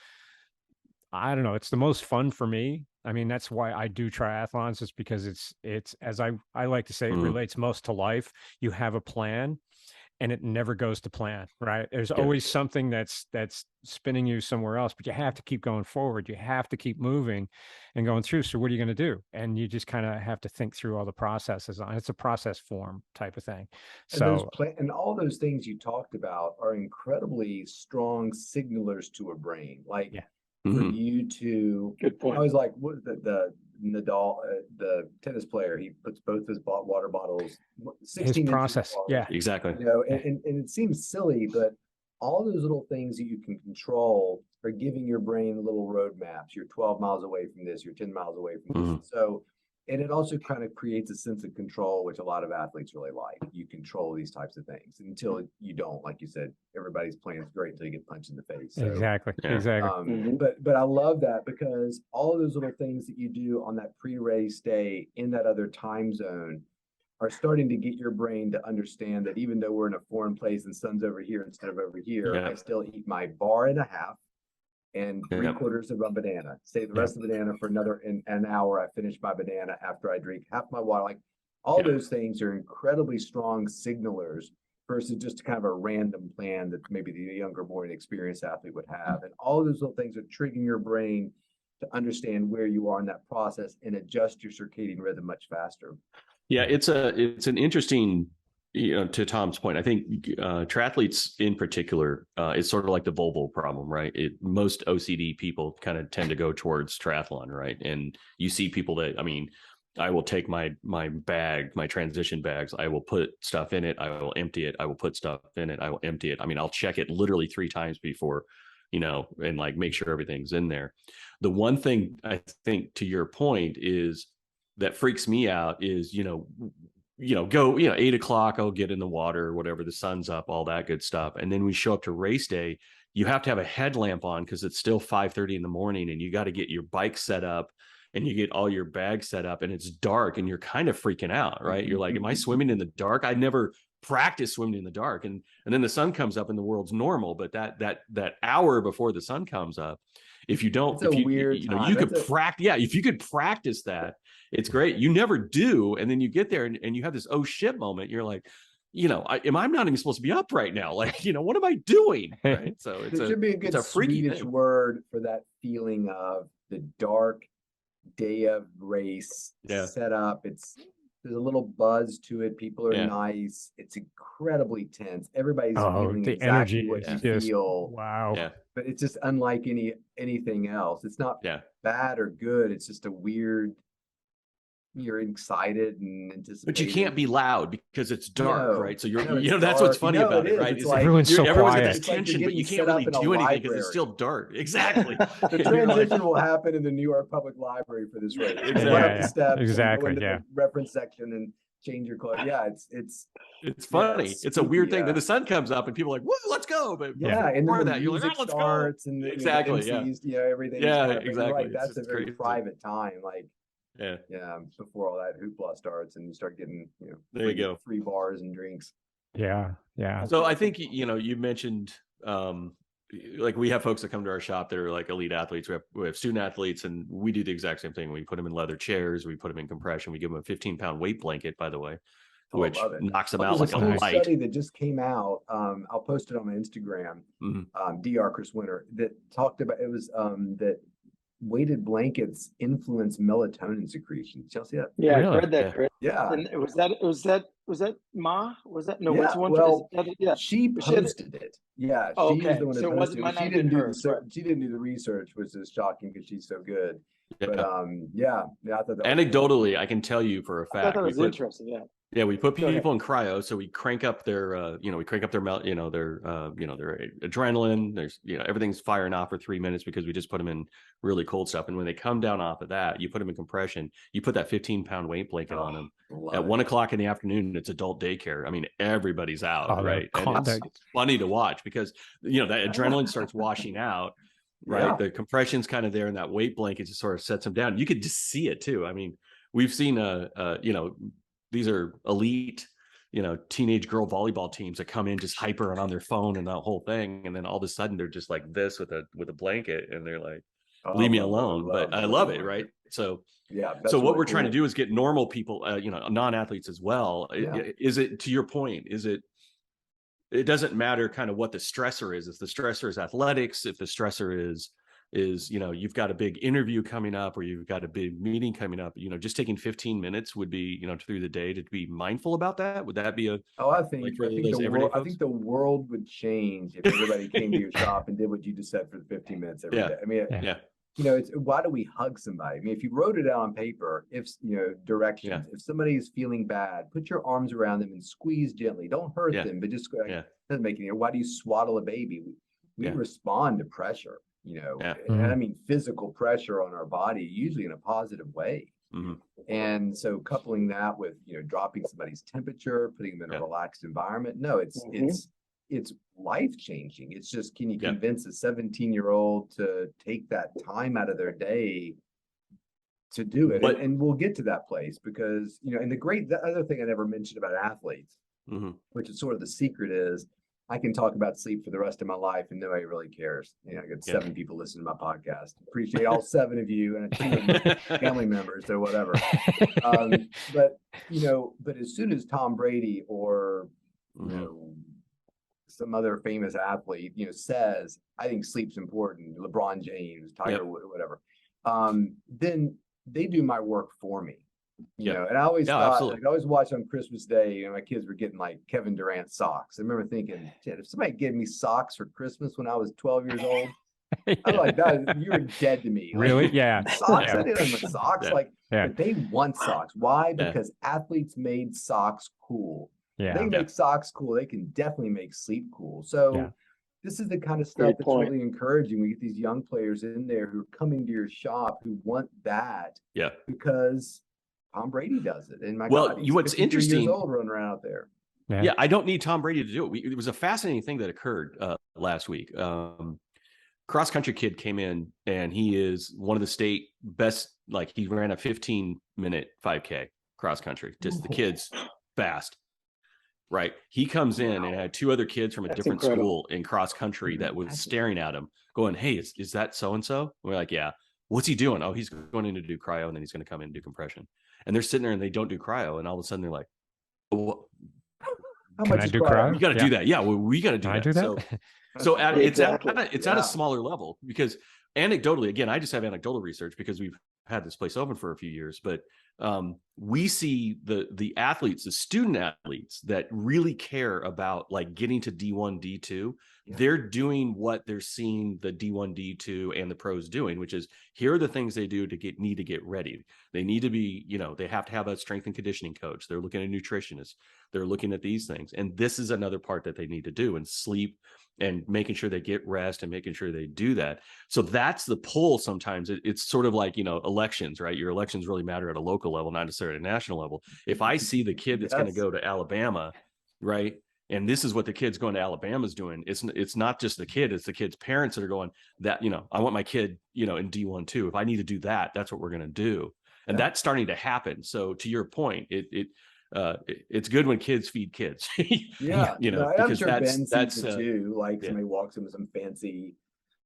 Speaker 2: I don't know, it's the most fun for me. I mean, that's why I do triathlons, is because it's as I like to say, it relates most to life. You have a plan and it never goes to plan, right? There's always something that's spinning you somewhere else, but you have to keep going forward. You have to keep moving and going through. So what are you going to do? And you just kind of have to think through all the processes. It's a process form type of thing. So
Speaker 5: And all those things you talked about are incredibly strong signalers to a brain. Like, for you to,
Speaker 4: Good point.
Speaker 5: I was like, what the Nadal, the tennis player, he puts both his water bottles, 16
Speaker 2: his process.
Speaker 5: inches apart.
Speaker 2: Yeah.
Speaker 3: Exactly.
Speaker 5: And it seems silly, but all those little things that you can control are giving your brain little roadmaps. You're 12 miles away from this, you're 10 miles away from this. So, and it also kind of creates a sense of control, which a lot of athletes really like. You control these types of things until you don't. Like you said, everybody's plan is great until you get punched in the face. So,
Speaker 2: Exactly.
Speaker 5: But I love that because all of those little things that you do on that pre-race day in that other time zone are starting to get your brain to understand that even though we're in a foreign place and sun's over here instead of over here, I still eat my bar and a half and 3/4 of a banana. Save the rest of the banana for an hour. I finish my banana after I drink half my water. Like, all those things are incredibly strong signalers versus just kind of a random plan that maybe the younger, more inexperienced athlete would have. And all those little things are triggering your brain to understand where you are in that process and adjust your circadian rhythm much faster.
Speaker 3: Yeah, it's an interesting, to Tom's point, I think triathletes in particular, it's sort of like the Volvo problem, right? Most OCD people kind of tend to go towards triathlon, right? And you see people that, I mean, I will take my bag, my transition bags, I will put stuff in it, I will empty it, I will put stuff in it, I will empty it. I mean, I'll check it literally 3 times before, and like make sure everything's in there. The one thing I think, to your point, is that freaks me out is, go, 8 o'clock, I'll get in the water or whatever, the sun's up, all that good stuff. And then we show up to race day, you have to have a headlamp on because it's still 5:30 in the morning and you got to get your bike set up and you get all your bags set up and it's dark and you're kind of freaking out, right? You're like, am I swimming in the dark? I never practiced swimming in the dark. And then the sun comes up and the world's normal. But that hour before the sun comes up, if you don't, if you could practice, if you could practice that, it's great. You never do. And then you get there and you have this, oh shit moment. You're like, I'm not even supposed to be up right now. Like, what am I doing? Right. So
Speaker 5: there should be a good Swedish word for that feeling of the dark day of race setup. There's a little buzz to it. People are nice. It's incredibly tense. Everybody's feeling
Speaker 2: the
Speaker 5: exactly
Speaker 2: energy
Speaker 5: what you
Speaker 2: just,
Speaker 5: feel.
Speaker 2: Wow.
Speaker 3: Yeah.
Speaker 5: But it's just unlike anything else. It's not bad or good. It's just a weird. You're excited and anticipated.
Speaker 3: But you can't be loud because it's dark, right? So you're
Speaker 5: dark.
Speaker 3: that's what's funny about it, right?
Speaker 2: It's like everyone's so quiet.
Speaker 3: Got this tension, but you can't really do anything because it's still dark. Exactly.
Speaker 5: The transition will happen in the New York Public Library for this race.
Speaker 3: Exactly.
Speaker 5: Run up the steps.
Speaker 2: Exactly.
Speaker 5: Go into the reference section, and change your clothes. Yeah,
Speaker 3: it's funny. It's a weird thing.
Speaker 5: Yeah.
Speaker 3: Then the sun comes up and people are like, "Woo, let's go!" But
Speaker 5: Yeah, and then the
Speaker 3: that, you're like,
Speaker 5: music
Speaker 3: "Oh, let's go!"
Speaker 5: starts, and the,
Speaker 3: Exactly.
Speaker 5: you know, the MCs, everything's
Speaker 3: Yeah,
Speaker 5: kind of, but you're
Speaker 3: exactly.
Speaker 5: right, that's a very
Speaker 3: crazy.
Speaker 5: private time, like
Speaker 3: Yeah.
Speaker 5: before all that hoopla starts, and you start getting
Speaker 3: There you go.
Speaker 5: free bars and drinks.
Speaker 2: Yeah.
Speaker 3: So I think you mentioned like we have folks that come to our shop that are like elite athletes. We have student athletes, and we do the exact same thing. We put them in leather chairs, we put them in compression, we give them a 15-pound weight blanket, by the way, which knocks them out like a
Speaker 5: light.
Speaker 3: light.
Speaker 5: Study that just came out. I'll post it on my Instagram. Dr. Chris Winter, that talked about it was that weighted blankets influence melatonin secretion. Did y'all see that?
Speaker 4: Yeah,
Speaker 2: Really?
Speaker 4: I read that, Chris.
Speaker 5: Yeah.
Speaker 4: And was that Ma? Was that no?
Speaker 5: Yeah,
Speaker 4: Which one?
Speaker 5: well,
Speaker 4: yeah.
Speaker 5: She posted it. Yeah,
Speaker 4: Oh,
Speaker 5: she was
Speaker 4: okay.
Speaker 5: the one that
Speaker 4: So it wasn't-
Speaker 5: posted
Speaker 4: might
Speaker 5: it.
Speaker 4: not
Speaker 5: She
Speaker 4: have
Speaker 5: didn't
Speaker 4: been
Speaker 5: do
Speaker 4: hers,
Speaker 5: the
Speaker 4: right.
Speaker 5: she didn't do the research, which is shocking because she's so good.
Speaker 3: Yeah.
Speaker 5: But yeah, I thought that
Speaker 3: Anecdotally, I can tell you for a
Speaker 4: I
Speaker 3: fact.
Speaker 4: thought that was interesting. Yeah.
Speaker 3: Yeah, we put
Speaker 4: Go ahead.
Speaker 3: people in cryo, so we crank up their, we crank up their, their adrenaline. There's, everything's firing off for 3 minutes because we just put them in really cold stuff. And when they come down off of that, you put them in compression. You put that 15-pound weight blanket on them. At 1 o'clock in the afternoon, it's adult daycare. I mean, everybody's out, right? And it's funny to watch because that adrenaline starts washing out. Right,
Speaker 5: Yeah.
Speaker 3: The compression's kind of there, and that weight blanket just sort of sets them down. You could just see it too. I mean, we've seen these are elite, teenage girl volleyball teams that come in just hyper and on their phone and that whole thing, and then all of a sudden they're just like this with a blanket, and they're like, "Leave me alone." But I love it, right? So
Speaker 5: yeah.
Speaker 3: So what we're trying to do is get normal people, non-athletes as well.
Speaker 5: Yeah.
Speaker 3: Is it, to your point? It doesn't matter kind of what the stressor is. If the stressor is athletics, if the stressor is you've got a big interview coming up, or you've got a big meeting coming up, just taking 15 minutes would be, through the day to be mindful about that. Would that be
Speaker 5: I think the world would change if everybody came to your shop and did what you just said for 15 minutes every day. I mean, it's why do we hug somebody? I mean, if you wrote it out on paper, if directions, if somebody is feeling bad, put your arms around them and squeeze gently. Don't hurt them, but just doesn't make any. Why do you swaddle a baby? We respond to pressure. And I mean physical pressure on our body, usually in a positive way. And so coupling that with dropping somebody's temperature, putting them in a relaxed environment, it's life changing. It's just, can you convince a 17-year-old to take that time out of their day to do it? And we'll get to that place because and the other thing I never mentioned about athletes, which is sort of the secret, is I can talk about sleep for the rest of my life and nobody really cares. I got 7 people listening to my podcast. Appreciate all 7 of you and 2 family members or whatever. But as soon as Tom Brady or some other famous athlete says, I think sleep's important, LeBron James, Tiger, whatever, then they do my work for me. And I always thought, I always watched on Christmas Day, my kids were getting like Kevin Durant socks. I remember thinking, if somebody gave me socks for Christmas when I was 12 years old, I'm like, you were dead to me.
Speaker 2: Really?
Speaker 5: Like, socks. I didn't have socks. But they want socks. Why? Because athletes made socks cool. They make socks cool. They can definitely make sleep cool. So this is the kind of stuff that's really encouraging. We get these young players in there who are coming to your shop who want that. Because Tom Brady does it. And God,
Speaker 3: what's interesting,
Speaker 5: years old running around out there.
Speaker 3: Yeah, I don't need Tom Brady to do it. It was a fascinating thing that occurred last week. Cross country kid came in, and he is one of the state best. Like, he ran a 15-minute 5K cross country. Just the kid's fast, right? He comes in and had 2 other kids from a different school in cross country that was staring at him, going, "Hey, is that so and so?" We're like, "Yeah." What's he doing? Oh, he's going in to do cryo, and then he's going to come in and do compression. And they're sitting there and they don't do cryo, and all of a sudden they're like, "Well,
Speaker 5: how much is cryo?
Speaker 3: You got to do that." Yeah, well, we got to do
Speaker 2: Can
Speaker 3: that.
Speaker 2: I do that?
Speaker 3: So it's at a smaller level, because anecdotally, again, I just have anecdotal research because we've had this place open for a few years, but we see the athletes, the student athletes that really care about like getting to D1, D2. They're doing what they're seeing the D1, D2 and the pros doing, which is, here are the things they do to need to get ready. They need to be, they have to have a strength and conditioning coach. They're looking at nutritionists. They're looking at these things. And this is another part that they need to do, and sleep and making sure they get rest and making sure they do that. So that's the pull. Sometimes it's sort of like, elections, right? Your elections really matter at a local local level, not necessarily at a national level. If I see the kid that's going to go to Alabama, right, and this is what the kid's going to Alabama is doing, it's not just the kid, it's the kid's parents that are going, that, you know, I want my kid, you know, in D1 too. If I need to do that, that's what we're going to do. And that's starting to happen. So to your point, it's good when kids feed kids.
Speaker 5: Yeah,
Speaker 3: you know,
Speaker 5: no, I'm
Speaker 3: because
Speaker 5: sure Ben
Speaker 3: that's
Speaker 5: sees it too. Like somebody walks in with some fancy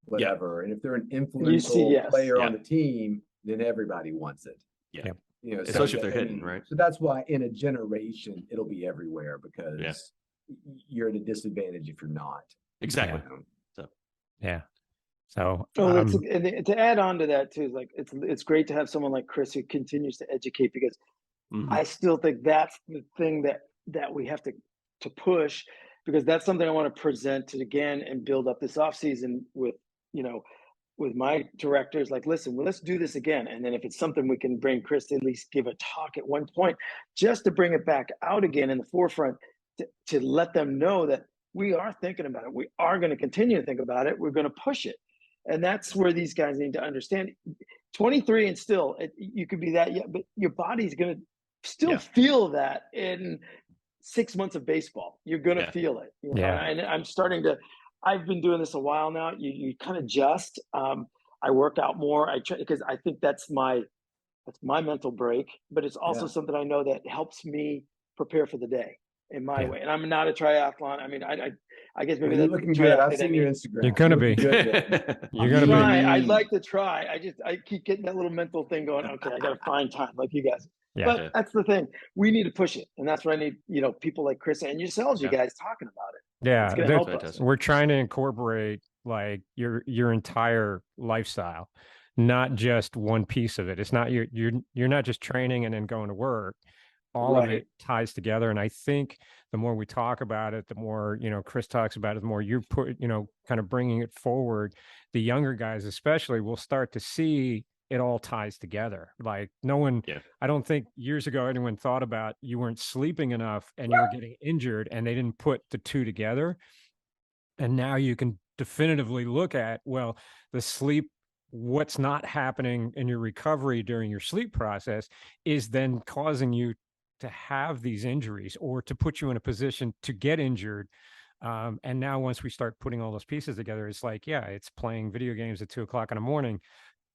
Speaker 5: whatever, and if they're an
Speaker 4: You
Speaker 5: influential
Speaker 4: see, yes.
Speaker 5: player on the team, then everybody wants it.
Speaker 3: Yeah.
Speaker 5: You know,
Speaker 3: Especially if
Speaker 5: so,
Speaker 3: they're
Speaker 5: I
Speaker 3: hidden,
Speaker 5: mean,
Speaker 3: right?
Speaker 5: So that's why in a generation it'll be everywhere, because you're at a disadvantage if you're not.
Speaker 3: Exactly.
Speaker 5: You know?
Speaker 3: So
Speaker 2: Yeah. So
Speaker 4: and to add on to that too, is like it's great to have someone like Chris who continues to educate, because I still think that's the thing that we have to push, because that's something I want to present again and build up this off season with, you know, with my directors. Like, listen, well, let's do this again. And then if it's something we can bring Chris to at least give a talk at one point, just to bring it back out again in the forefront, to let them know that we are thinking about it. We are going to continue to think about it. We're going to push it. And that's where these guys need to understand. 23 and still, you could be that, but your body's going to still feel that in 6 months of baseball. You're going to feel it. You know? And I'm starting to, I've been doing this a while now. You kind of just, I work out more. I try, because I think that's my mental break, but it's also something I know that helps me prepare for the day in my way. And I'm not a triathlon. I mean, I guess maybe
Speaker 5: you're looking good. I've seen your Instagram.
Speaker 2: You're gonna be. You're gonna be.
Speaker 4: I'd like to try. I keep getting that little mental thing going. Okay, I got to find time, like you guys.
Speaker 2: Yeah.
Speaker 4: But that's the thing. We need to push it, and that's what I need. You know, people like Chris and yourselves, you guys talking about it.
Speaker 2: Yeah,
Speaker 4: it's gonna help us.
Speaker 2: We're trying to incorporate like your entire lifestyle, not just one piece of it. It's not you're not just training and then going to work. All of it ties together. And I think the more we talk about it, the more, you know, Chris talks about it, the more you put, you know, kind of bringing it forward, the younger guys especially will start to see it all ties together. Like no one, I don't think years ago anyone thought about you weren't sleeping enough and you were getting injured, and they didn't put the two together. And now you can definitively look at, well, the sleep, what's not happening in your recovery during your sleep process is then causing you to have these injuries or to put you in a position to get injured. And now once we start putting all those pieces together, it's like, it's playing video games at 2 o'clock in the morning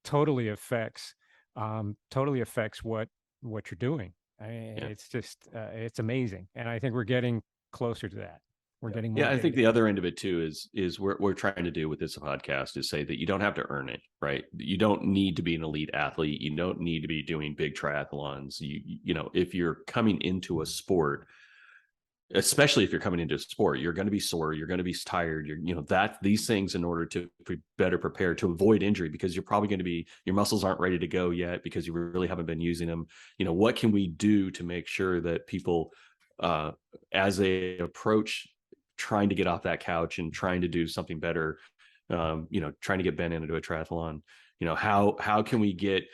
Speaker 2: totally affects what you're doing. It's just, it's amazing. And I think we're getting closer to that. We're getting more.
Speaker 3: I think the other end of it too is what we're trying to do with this podcast is say that you don't have to earn it, right? You don't need to be an elite athlete. You don't need to be doing big triathlons. You know, if you're coming into a sport, especially if you're coming into a sport, you're going to be sore, you're going to be tired, these things in order to better prepare to avoid injury, because you're probably going to be, your muscles aren't ready to go yet because you really haven't been using them. You know, what can we do to make sure that people, as they approach trying to get off that couch and trying to do something better, trying to get Ben into a triathlon, how can we get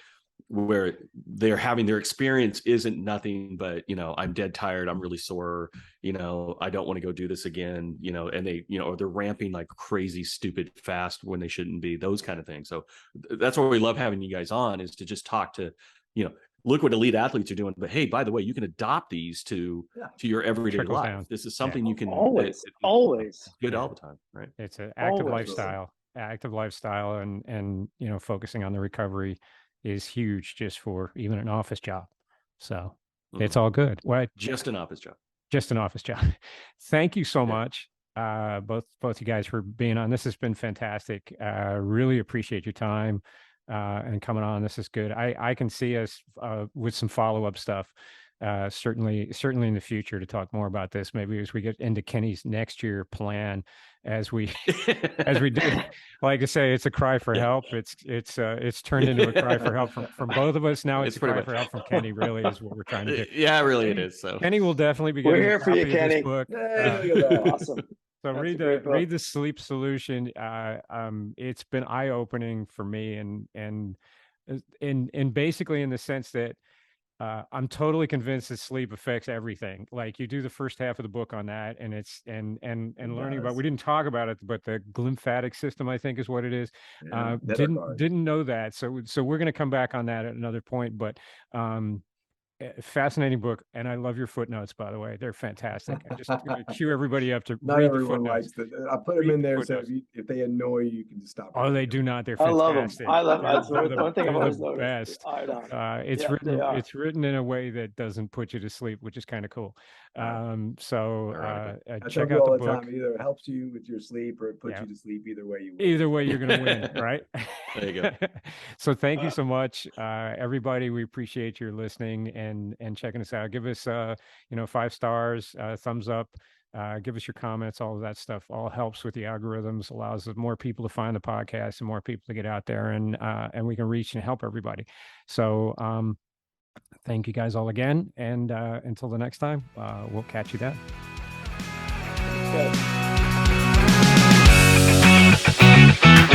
Speaker 3: where they're having their experience isn't nothing but, I'm dead tired, I'm really sore, I don't want to go do this again, and they, or they're ramping like crazy, stupid fast when they shouldn't be, those kind of things. So that's what we love having you guys on, is to just talk to, look what elite athletes are doing, but hey, by the way, you can adopt these to your everyday life.
Speaker 2: Down.
Speaker 3: This is something you can
Speaker 4: always
Speaker 3: good all the time, right?
Speaker 2: It's an active lifestyle, and focusing on the recovery is huge just for even an office job. So it's all good. Well,
Speaker 3: just an office job.
Speaker 2: Just an office job. Thank you so much, both you guys, for being on. This has been fantastic. Really appreciate your time and coming on. This is good. I can see us with some follow-up stuff. Certainly in the future to talk more about this. Maybe as we get into Kenny's next year plan, as we do. Like I say, it's a cry for help. It's turned into a cry for help from both of us. Now it's a cry for help from Kenny. Really is what we're trying to do.
Speaker 3: Yeah, really it is. So
Speaker 2: Kenny will definitely be.
Speaker 4: We're here for you, Kenny.
Speaker 2: Book.
Speaker 4: Awesome.
Speaker 2: So read the Sleep Solution. It's been eye-opening for me, and basically in the sense that I'm totally convinced that sleep affects everything. Like, you do the first half of the book on that, and it's and learning about, we didn't talk about it, but the glymphatic system, I think, is what it is. Didn't know that. So we're going to come back on that at another point, but fascinating book, and I love your footnotes, by the way. They're fantastic. I just cue everybody up to
Speaker 5: Not
Speaker 2: read the
Speaker 5: everyone
Speaker 2: footnotes.
Speaker 5: likes that. I put them
Speaker 2: Read
Speaker 5: in
Speaker 2: the
Speaker 5: there so
Speaker 2: footnotes.
Speaker 5: if they annoy you, you can just stop.
Speaker 2: Oh, they do not. They're
Speaker 4: I love them.
Speaker 2: fantastic.
Speaker 4: I love them. That's
Speaker 2: They're
Speaker 4: one thing I've
Speaker 2: they're
Speaker 4: always
Speaker 2: the
Speaker 4: noticed.
Speaker 2: best.
Speaker 4: I know.
Speaker 2: It's
Speaker 4: Yeah, they are.
Speaker 2: It's written in a way that doesn't put you to sleep, which is kind of cool. So
Speaker 5: I
Speaker 2: check
Speaker 5: tell you
Speaker 2: out the
Speaker 5: all
Speaker 2: book.
Speaker 5: time, either it helps you with your sleep or it puts
Speaker 2: Yeah.
Speaker 5: you to sleep. Either way, you win.
Speaker 2: Either way, you're going to win, right?
Speaker 3: There you go.
Speaker 2: So thank you so much, everybody. We appreciate your listening and checking us out. Give us 5 stars, thumbs up. Give us your comments. All of that stuff all helps with the algorithms, allows more people to find the podcast and more people to get out there, and we can reach and help everybody. So thank you guys all again, and until the next time, we'll catch you then.
Speaker 4: Okay.